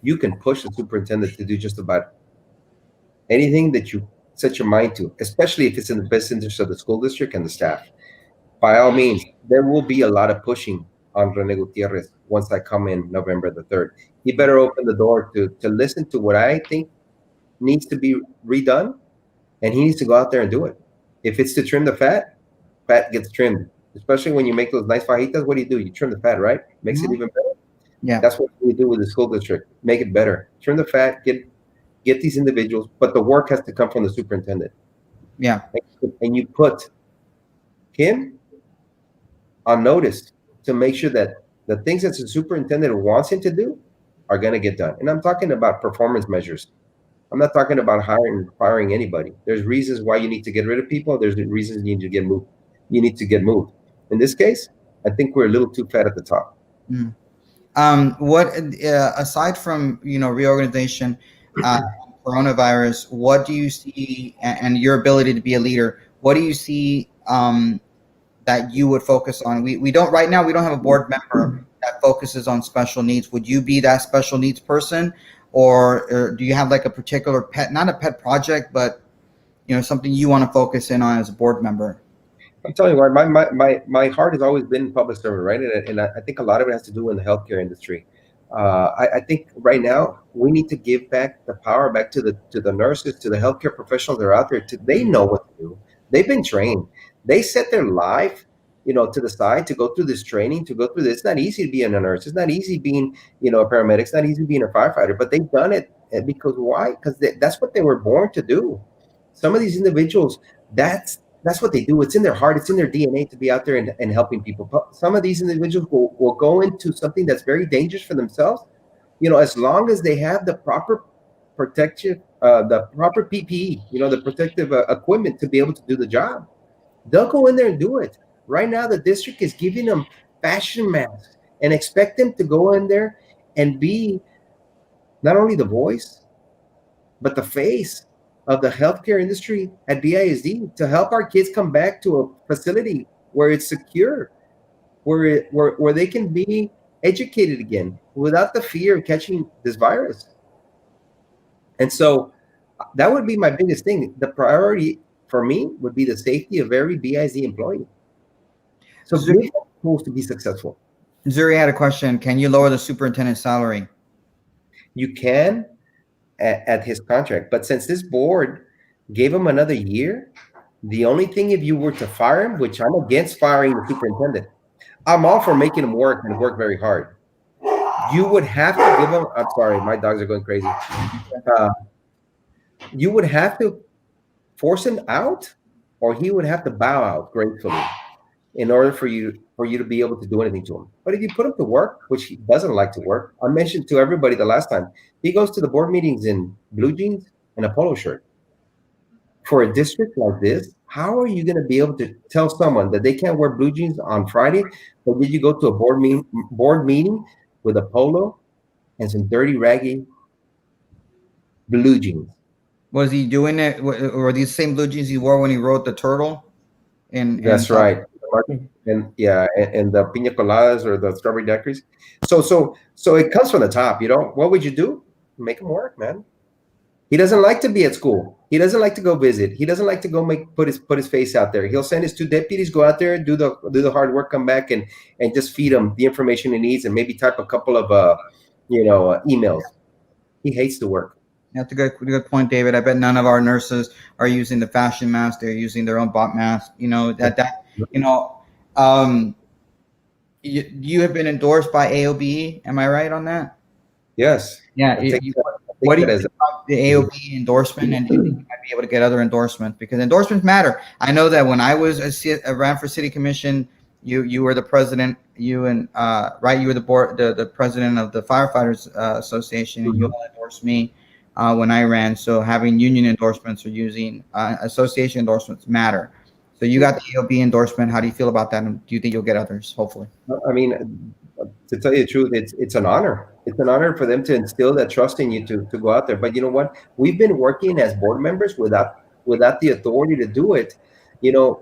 you can push the superintendent to do just about anything that you set your mind to, especially if it's in the best interest of the school district and the staff. By all means, there will be a lot of pushing on Rene Gutierrez once I come in November the 3rd. He better open the door to listen to what I think needs to be redone, and he needs to go out there and do it. If it's to trim the fat gets trimmed. Especially when you make those nice fajitas, what do? You trim the fat, right? Makes it even better. Yeah, that's what we do with the school district. Make it better. Trim the fat. Get these individuals, but the work has to come from the superintendent. Yeah, and you put him on notice to make sure that the things that the superintendent wants him to do are going to get done. And I'm talking about performance measures. I'm not talking about hiring and firing anybody. There's reasons why you need to get rid of people. There's reasons you need to get moved. You need to get moved. In this case, I think we're a little too fat at the top. What aside from reorganization, coronavirus, what do you see, and your ability to be a leader, what do you see that you would focus on? We don't right now. We don't have a board member that focuses on special needs. Would you be that special needs person, or do you have like a particular pet, not a pet project, but something you want to focus in on as a board member? I'm telling you, my heart has always been public servant, right? And I think a lot of it has to do in the healthcare industry. I think right now we need to give back the power back to the nurses, to the healthcare professionals that are out there. They know what to do. They've been trained. They set their life, to the side to go through this training, to go through this. It's not easy to be a nurse. It's not easy being, a paramedic. It's not easy being a firefighter. But they've done it because why? Because that's what they were born to do. Some of these individuals, that's what they do. It's in their heart. It's in their DNA to be out there and helping people. But some of these individuals will go into something that's very dangerous for themselves. As long as they have the proper protection, the proper PPE, the protective equipment to be able to do the job, they'll go in there and do it. Right now, the district is giving them fashion masks and expect them to go in there and be not only the voice, but the face of the healthcare industry at BISD to help our kids come back to a facility where it's secure, where they can be educated again without the fear of catching this virus. And so that would be my biggest thing. The priority for me would be the safety of every BISD employee. So we have tools to be successful. Zuri had a question. Can you lower the superintendent's salary? You can at his contract, but since this board gave him another year, the only thing, if you were to fire him, which I'm against firing the superintendent, I'm all for making him work and work very hard. You would have to give him, I'm sorry, my dogs are going crazy. You would have to force him out, or he would have to bow out gracefully in order for you to be able to do anything to him. But if you put him to work, which he doesn't like to work, I mentioned to everybody the last time, he goes to the board meetings in blue jeans and a polo shirt. For a district like this, how are you going to be able to tell someone that they can't wear blue jeans on Friday, but did you go to a board meeting with a polo and some dirty, raggy blue jeans? Was he doing it? Or these same blue jeans he wore when he wrote The Turtle? That's right. And yeah, and the pina coladas or the strawberry daiquiris. So it comes from the top. What would you do? Make him work, man. He doesn't like to be at school. He doesn't like to go visit. He doesn't like to go put his face out there. He'll send his 2 deputies, go out there, do the hard work, come back and just feed him the information he needs, and maybe type a couple of emails. He hates the work. That's a good point, David. I bet none of our nurses are using the fashion mask. They're using their own bot mask. You have been endorsed by AOB. Am I right on that? Yes. Yeah. What do you think about the AOB endorsement, and do you think you might be able to get other endorsements? Because endorsements matter. I know that when I ran for city commission, you were the president. You were the president of the Firefighters Association, and you all endorsed me when I ran. So having union endorsements or using association endorsements matter. So you got the AOB endorsement. How do you feel about that? And do you think you'll get others? Hopefully. I mean, to tell you the truth, it's an honor. It's an honor for them to instill that trust in you to go out there. But you know what? We've been working as board members without the authority to do it,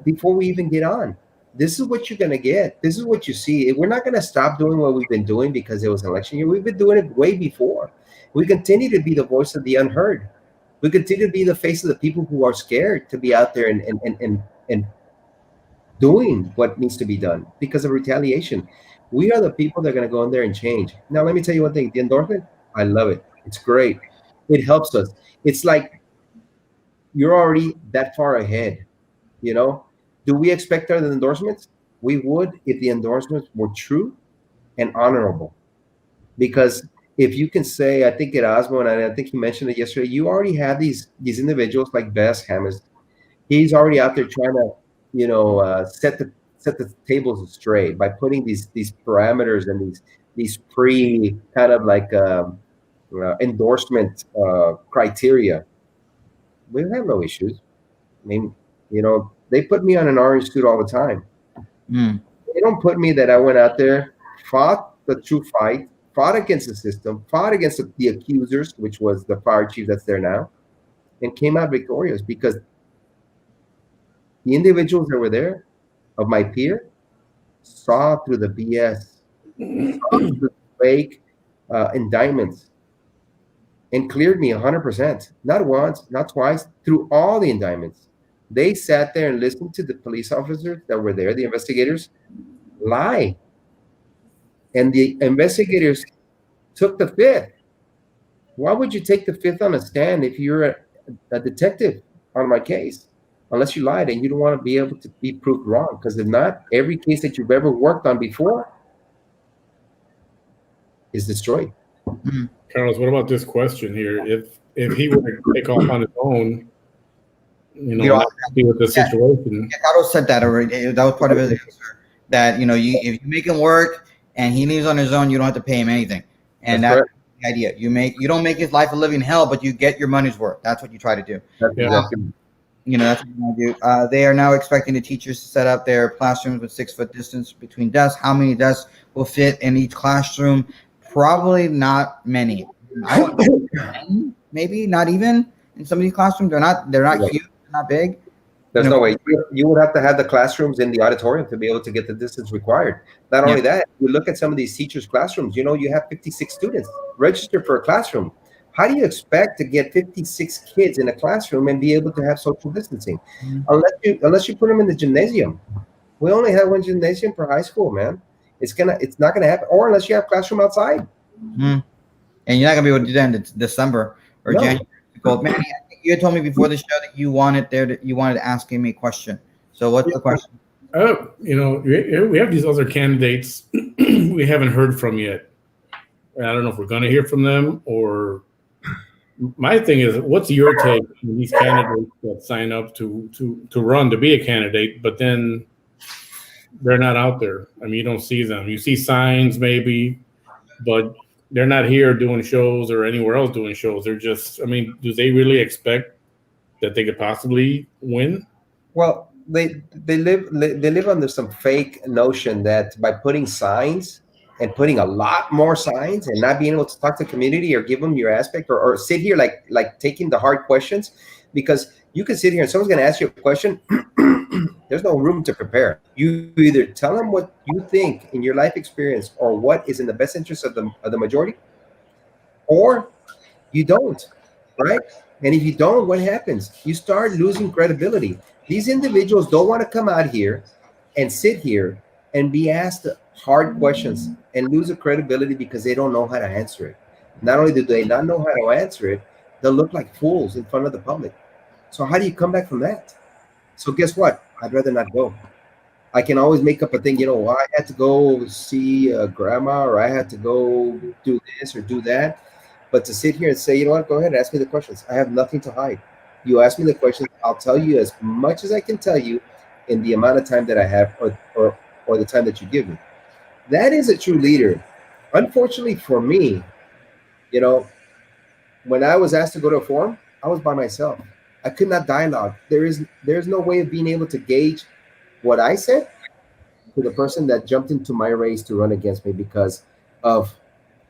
before we even get on. This is what you're going to get. This is what you see. We're not going to stop doing what we've been doing because it was an election year. We've been doing it way before. We continue to be the voice of the unheard. We continue to be the face of the people who are scared to be out there and doing what needs to be done because of retaliation. We are the people that are going to go in there and change. Now, let me tell you one thing. The endorsement, I love it. It's great. It helps us. It's like you're already that far ahead, Do we expect other endorsements? We would if the endorsements were true and honorable. Because if you can say, I think at Osmo, and I think you mentioned it yesterday, you already have these individuals like Bess Hammers. He's already out there trying to, set the tables straight by putting these parameters and these pre kind of like endorsement criteria. We have no issues. I mean, they put me on an orange suit all the time. They don't put me that I went out there, fought the true fight, fought against the system, fought against the accusers, which was the fire chief that's there now, and came out victorious because the individuals that were there of my peer saw through the BS, saw through the fake indictments, and cleared me 100%. Not once, not twice, through all the indictments. They sat there and listened to the police officers that were there, the investigators, lie. And the investigators took the fifth. Why would you take the fifth on a stand if you're a detective on my case? Unless you lied and you don't want to be able to be proved wrong. Because if not, every case that you've ever worked on before is destroyed. Carlos, what about this question here? If he were to take off on his own, see what the situation. Yeah, Carlos said that already. That was part of his answer. That if you make him work and he leaves on his own, you don't have to pay him anything. And that's the idea. You don't make his life a living hell, but you get your money's worth. That's what you try to do. That's exactly. That's what you want to do. They are now expecting the teachers to set up their classrooms with 6-foot distance between desks. How many desks will fit in each classroom? Probably not many. I want 10, maybe not even in some of these classrooms. They're not huge, they're not big. There's no way. You would have to have the classrooms in the auditorium to be able to get the distance required. Not only that, you look at some of these teachers' classrooms, you have 56 students registered for a classroom. How do you expect to get 56 kids in a classroom and be able to have social distancing? Unless you put them in the gymnasium. We only have one gymnasium per high school, man. It's not gonna happen. Or unless you have classroom outside. And you're not gonna be able to do that in December or January. Manny, I think you had told me before the show that you wanted to ask him a question. So what's the question? We have these other candidates we haven't heard from yet. I don't know if we're going to hear from them or. My thing is, what's your take on these candidates that sign up to run to be a candidate, but then they're not out there? I mean, you don't see them. You see signs maybe, but they're not here doing shows or anywhere else doing shows. They're just, do they really expect that they could possibly win? Well, they live under some fake notion that by putting signs and putting a lot more signs and not being able to talk to the community or give them your aspect or sit here like taking the hard questions, because you can sit here and someone's going to ask you a question. There's no room to prepare. You either tell them what you think in your life experience or what is in the best interest of the majority, or you don't, right? And if you don't, what happens? You start losing credibility. These individuals don't want to come out here and sit here and be asked hard questions and lose the credibility because they don't know how to answer it. Not only do they not know how to answer it, they'll look like fools in front of the public. So how do you come back from that? So guess what? I'd rather not go. I can always make up a thing, I had to go see grandma, or I had to go do this or do that. But to sit here and say, you know what, go ahead and ask me the questions. I have nothing to hide. You ask me the questions, I'll tell you as much as I can tell you in the amount of time that I have or the time that you give me. That is a true leader. Unfortunately for me, when I was asked to go to a forum, I was by myself. I could not dialogue. There's no way of being able to gauge what I said to the person that jumped into my race to run against me because of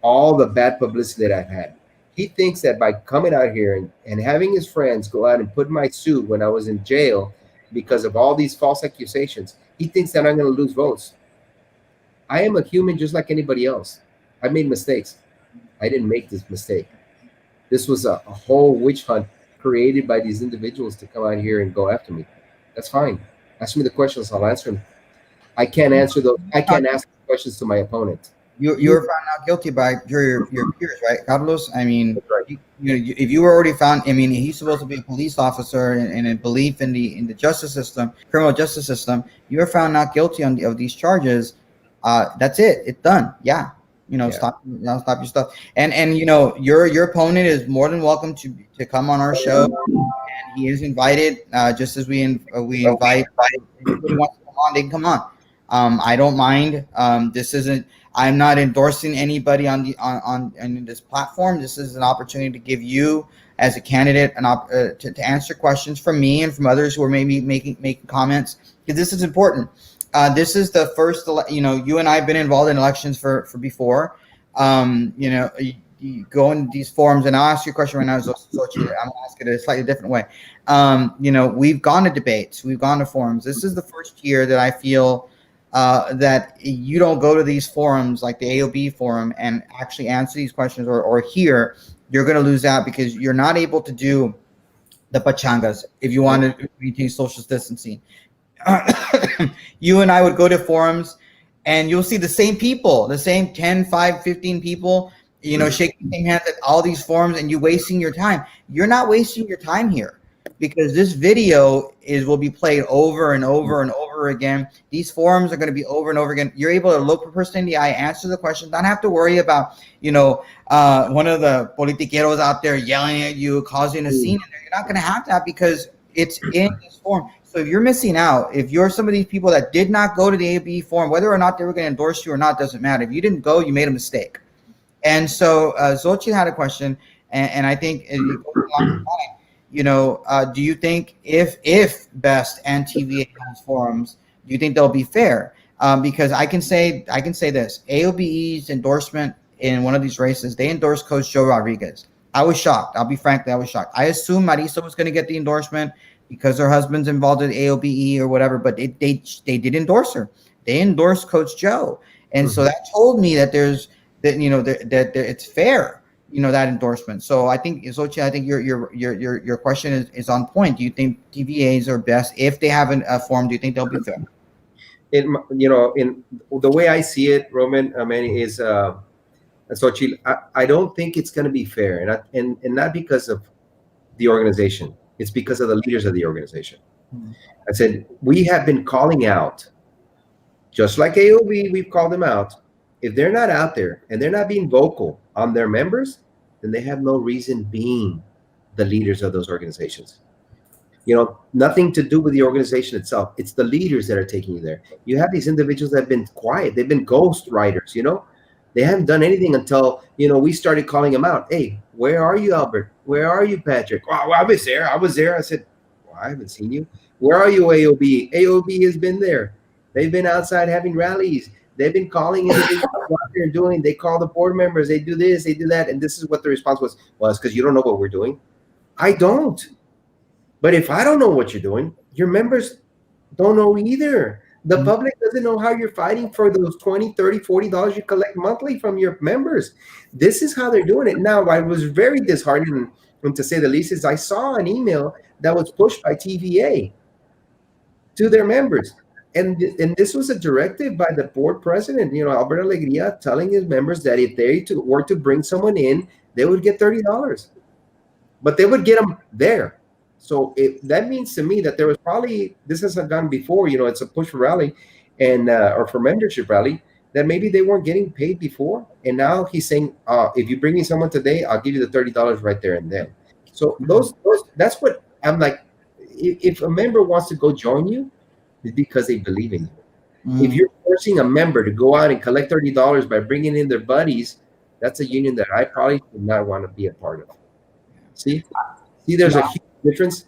all the bad publicity that I've had. He thinks that by coming out here and having his friends go out and put my suit when I was in jail because of all these false accusations, he thinks that I'm going to lose votes. I am a human just like anybody else. I made mistakes. I didn't make this mistake. This was a whole witch hunt created by these individuals to come out here and go after me. That's fine. Ask me the questions, I'll answer them. I can't answer those. I can't ask questions to my opponent. You're found not guilty by your peers, right, Carlos? I mean, right. If you were already found, I mean, he's supposed to be a police officer and a belief in the justice system, criminal justice system. You are found not guilty of these charges. That's it. It's done. Yeah. Stop your stuff. And your opponent is more than welcome to come on our show, and he is invited. Just as we invite anybody who wants to come on, they can come on. I don't mind. I'm not endorsing anybody on this platform. This is an opportunity to give you, as a candidate, to answer questions from me and from others who are maybe making comments, because this is important. This is the first, you and I have been involved in elections for before. You go in these forums, and I'll ask you a question right now. I'm going to ask it a slightly different way. We've gone to debates, we've gone to forums. This is the first year that I feel that you don't go to these forums like the AOB forum and actually answer these questions or hear. You're going to lose out because you're not able to do the pachangas if you want to maintain social distancing. You and I would go to forums and you'll see the same people, the same 10, 5, 15 people, shaking hands at all these forums, and you're wasting your time. You're not wasting your time here, because this video will be played over and over and over again. These forums are going to be over and over again. You're able to look a person in the eye, answer the questions, not have to worry about, one of the politiqueros out there yelling at you, causing a scene in there. You're not going to have that because it's in this forum. So if you're missing out, if you're some of these people that did not go to the AOB forum, whether or not they were going to endorse you or not, doesn't matter. If you didn't go, you made a mistake. And so Xochitl had a question, and I think it goes along the line. Do you think if BEST and TVA has forums, do you think they'll be fair? Because I can say this: AOBE's endorsement in one of these races, they endorsed Coach Joe Rodriguez. I was shocked. I'll be frank, I was shocked. I assumed Marisa was going to get the endorsement because her husband's involved in AOBE or whatever, but they did endorse her. They endorsed Coach Joe, and so that told me that that it's fair. That endorsement. So I think, Xochitl, I think your question is on point. Do you think TVAs are best if they have a forum? Do you think they'll be fair? In the way I see it, Roman, is Xochitl, I don't think it's going to be fair, and not because of the organization. It's because of the leaders of the organization. I said, we have been calling out, just like AOB, we've called them out. If they're not out there and they're not being vocal on their members, then they have no reason being the leaders of those organizations. Nothing to do with the organization itself. It's the leaders that are taking you there. You have these individuals that have been quiet. They've been ghost writers, They haven't done anything until, we started calling them out. Hey, where are you, Albert? Where are you, Patrick? Oh, I was there. I said, well, I haven't seen you. Where are you, AOB? AOB has been there. They've been outside having rallies. They've been calling individuals here doing. They call the board members. They do this. They do that. And this is what the response was. Well, it's because you don't know what we're doing. I don't. But if I don't know what you're doing, your members don't know either. The public doesn't know how you're fighting for those $20, $30, $40 you collect monthly from your members. This is how they're doing it. Now, I was very disheartened, and to say the least, is I saw an email that was pushed by TVA to their members. And this was a directive by the board president, Alberto Alegria, telling his members that if they were to bring someone in, they would get $30. But they would get them there. So that means to me that there was probably, this hasn't gone before, it's a push for rally and or for membership rally, that maybe they weren't getting paid before. And now he's saying, if you bring me someone today, I'll give you the $30 right there and then. So that's what I'm like. If a member wants to go join you, it's because they believe in you. If you're forcing a member to go out and collect $30 by bringing in their buddies, that's a union that I probably would not want to be a part of. See, there's a huge difference.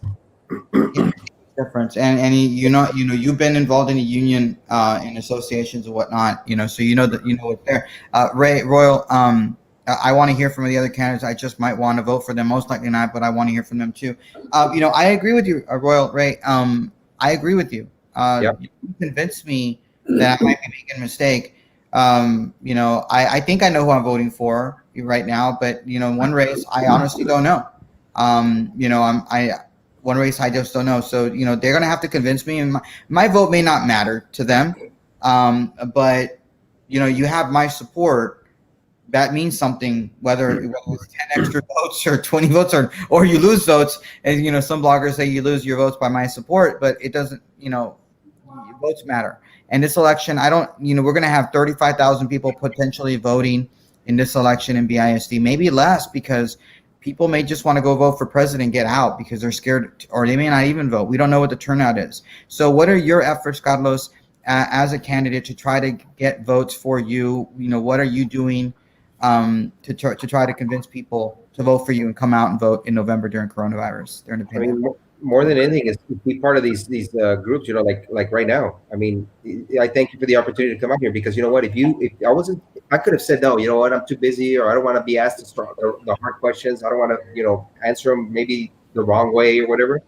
And you've been involved in a union in associations and whatnot, so that what's there. Royal, I want to hear from the other candidates. I just might want to vote for them, most likely not, but I want to hear from them too. I agree with you, Royal Ray. I agree with you. Yep. You convinced me that I might be making a mistake. I think I know who I'm voting for right now, but one race I honestly don't know. One race I just don't know. So they're gonna have to convince me, and my vote may not matter to them, but you have my support. That means something, whether it's 10 extra votes or 20 votes or you lose votes. And some bloggers say you lose your votes by my support, but it doesn't. Votes matter. And this election, we're gonna have 35,000 people potentially voting in this election in BISD, maybe less, because people may just want to go vote for president and get out because they're scared, or they may not even vote. We don't know what the turnout is. So what are your efforts, Carlos, as a candidate to try to get votes for you? What are you doing to try to convince people to vote for you and come out and vote in November during coronavirus, during the pandemic? More than anything is to be part of these groups, like right now. I thank you for the opportunity to come out here, because you know what, if I could have said no, I'm too busy, or I don't want to be asked the hard questions. I don't want to, answer them maybe the wrong way or whatever.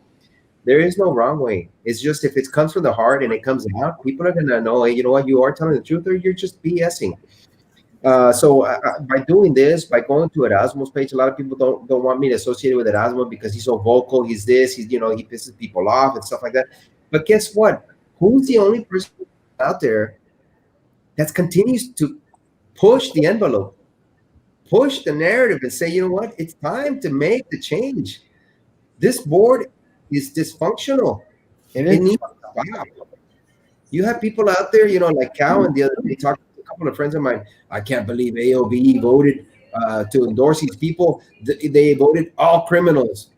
There is no wrong way. It's just, if it comes from the heart and it comes out, people are going to know, hey, you know what, you are telling the truth, or you're just BSing. So by doing this, by going to Erasmo's page, a lot of people don't want me to associate with Erasmo because he's so vocal. He's this, he pisses people off and stuff like that. But guess what? Who's the only person out there that continues to push the envelope, push the narrative, and say, you know what? It's time to make the change. This board is dysfunctional. It needs to stop. You have people out there, like Cowan the other day talking. Couple of friends of mine, I can't believe AOB voted to endorse these people. They voted all criminals.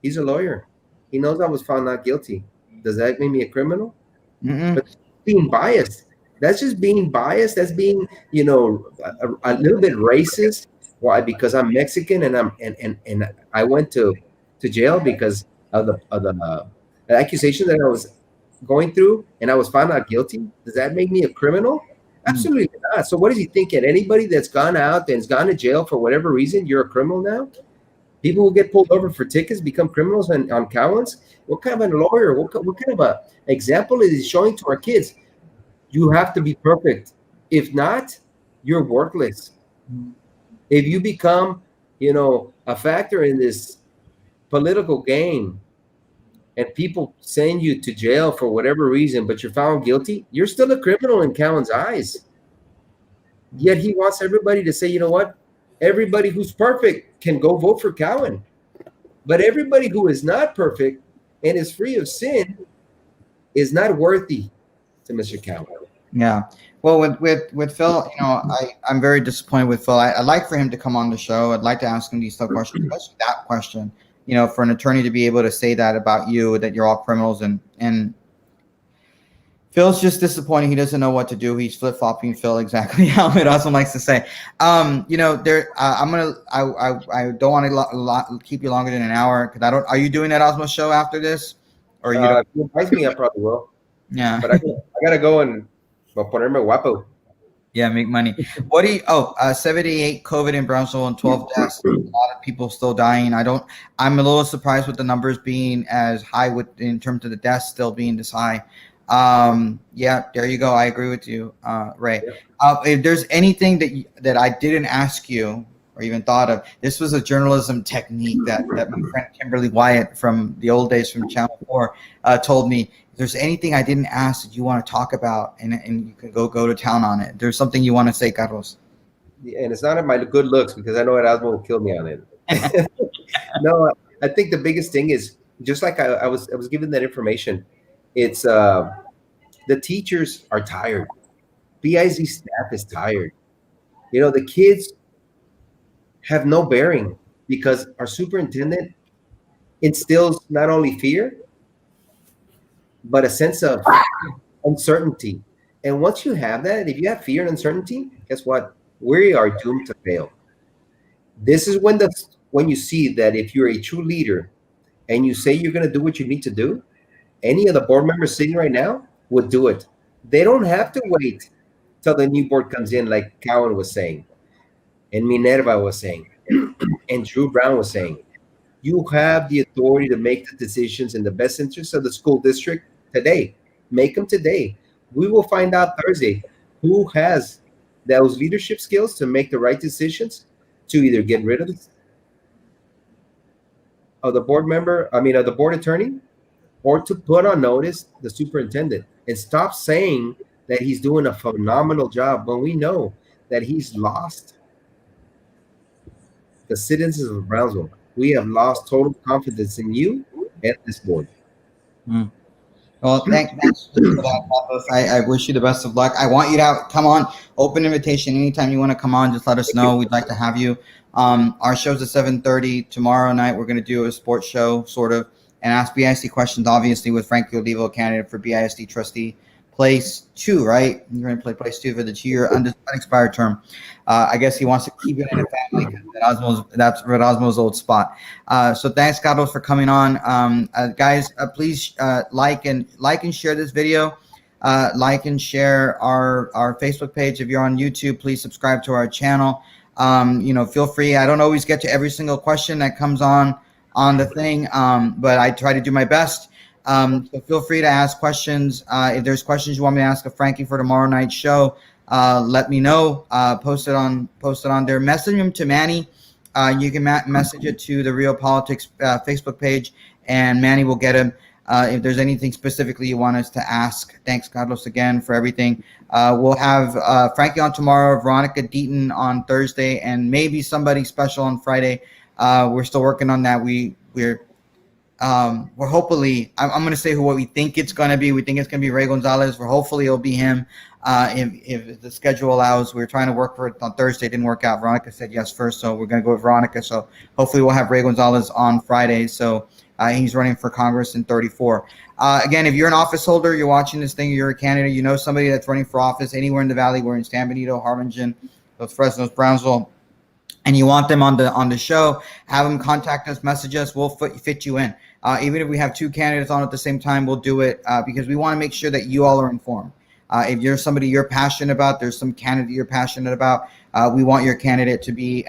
He's a lawyer. He knows I was found not guilty. Does that make me a criminal? Mm-hmm. But being biased. That's just being biased. That's being, a little bit racist. Why? Because I'm Mexican and I went to jail because of the accusation that I was going through, and I was found not guilty. Does that make me a criminal? Absolutely not. So what is he thinking? Anybody that's gone out and has gone to jail for whatever reason, you're a criminal now? People who get pulled over for tickets become criminals on Cowan's? What kind of a lawyer, what kind of a example is he showing to our kids? You have to be perfect. If not, you're worthless. If you become, a factor in this political game, and people send you to jail for whatever reason, but you're found guilty, you're still a criminal in Cowan's eyes. Yet he wants everybody to say, you know what? Everybody who's perfect can go vote for Cowan. But everybody who is not perfect and is free of sin is not worthy to Mr. Cowan. Yeah. Well, with Phil, I'm very disappointed with Phil. I'd like for him to come on the show. I'd like to ask him these tough questions, especially that question. For an attorney to be able to say that about you, that you're all criminals, and Phil's just disappointing. He doesn't know what to do. He's flip-flopping, Phil, exactly how it also likes to say. I don't want to keep you longer than an hour, because are you doing that Osmo show after this? Or you if you invite me, I probably will. Yeah. But I gotta go and ponerme guapo. Yeah, make money. What do you? 78 COVID in Brownsville and 12 deaths. A lot of people still dying. I'm a little surprised with the numbers being as high in terms of the deaths still being this high. Yeah, there you go. I agree with you, Ray. If there's anything that I didn't ask you or even thought of, this was a journalism technique that my friend Kimberly Wyatt from the old days from Channel 4 told me. If there's anything I didn't ask that you want to talk about, and you can go to town on it. There's something you want to say, Carlos. And it's not my good looks, because I know Erasmo will kill me on it. No, I think the biggest thing is, just like I was given that information. It's the teachers are tired. BIZ staff is tired. The kids have no bearing, because our superintendent instills not only fear, but a sense of uncertainty. And once you have that, if you have fear and uncertainty, guess what? We are doomed to fail. This is when you see that if you're a true leader and you say you're going to do what you need to do, any of the board members sitting right now would do it. They don't have to wait till the new board comes in, like Cowan was saying, and Minerva was saying, and Drew Brown was saying. You have the authority to make the decisions in the best interest of the school district today. Make them today. We will find out Thursday who has those leadership skills to make the right decisions, to either get rid of the board attorney, or to put on notice the superintendent, and stop saying that he's doing a phenomenal job when we know that he's lost the citizens of Brownsville. We have lost total confidence in you and this board. Well, thanks for that, Carlos. I wish you the best of luck. I want you to come on. Open invitation. Anytime you want to come on, just let us know. We'd like to have you. Our show's at 7:30 tomorrow night. We're going to do a sports show, sort of, and ask BISD questions, obviously, with Frankie Olivo, candidate for BISD trustee. Place 2, right? You're going to play place 2 for the 2-year unexpired term. I guess he wants to keep it in a family, because that's Osmo's old spot. So thanks, Carlos, for coming on. Guys, please like and share this video. Like and share our Facebook page. If you're on YouTube, please subscribe to our channel. Feel free. I don't always get to every single question that comes on the thing, but I try to do my best. So feel free to ask questions. If there's questions you want me to ask of Frankie for tomorrow night's show, let me know. Post it on there. Message him to Manny. You can message it to the RioPolitics Facebook page, and Manny will get him. If there's anything specifically you want us to ask. Thanks, Carlos, again for everything. We'll have Frankie on tomorrow, Veronica Deaton on Thursday, and maybe somebody special on Friday. We're still working on that. We're hopefully, I'm going to say what we think it's going to be. We think it's going to be Ray Gonzalez. Hopefully it'll be him. If the schedule allows. We were trying to work for it on Thursday. It didn't work out. Veronica said yes first, so we're going to go with Veronica. So hopefully we'll have Ray Gonzalez on Friday. So he's running for Congress in 34. Again, if you're an office holder, you're watching this thing, you're a candidate, you know somebody that's running for office anywhere in the Valley. We're in San Benito, Harlingen, Los Fresnos, Brownsville, and you want them on the show, have them contact us, message us. We'll fit you in. Even if we have 2 candidates on at the same time, we'll do it because we want to make sure that you all are informed. If you're somebody you're passionate about, there's some candidate you're passionate about, we want your candidate to be,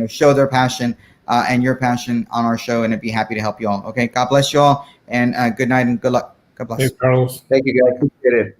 show their passion and your passion on our show, and I'd be happy to help you all. Okay, God bless you all, and good night and good luck. God bless. Thanks, Carlos. Thank you, guys. Appreciate it.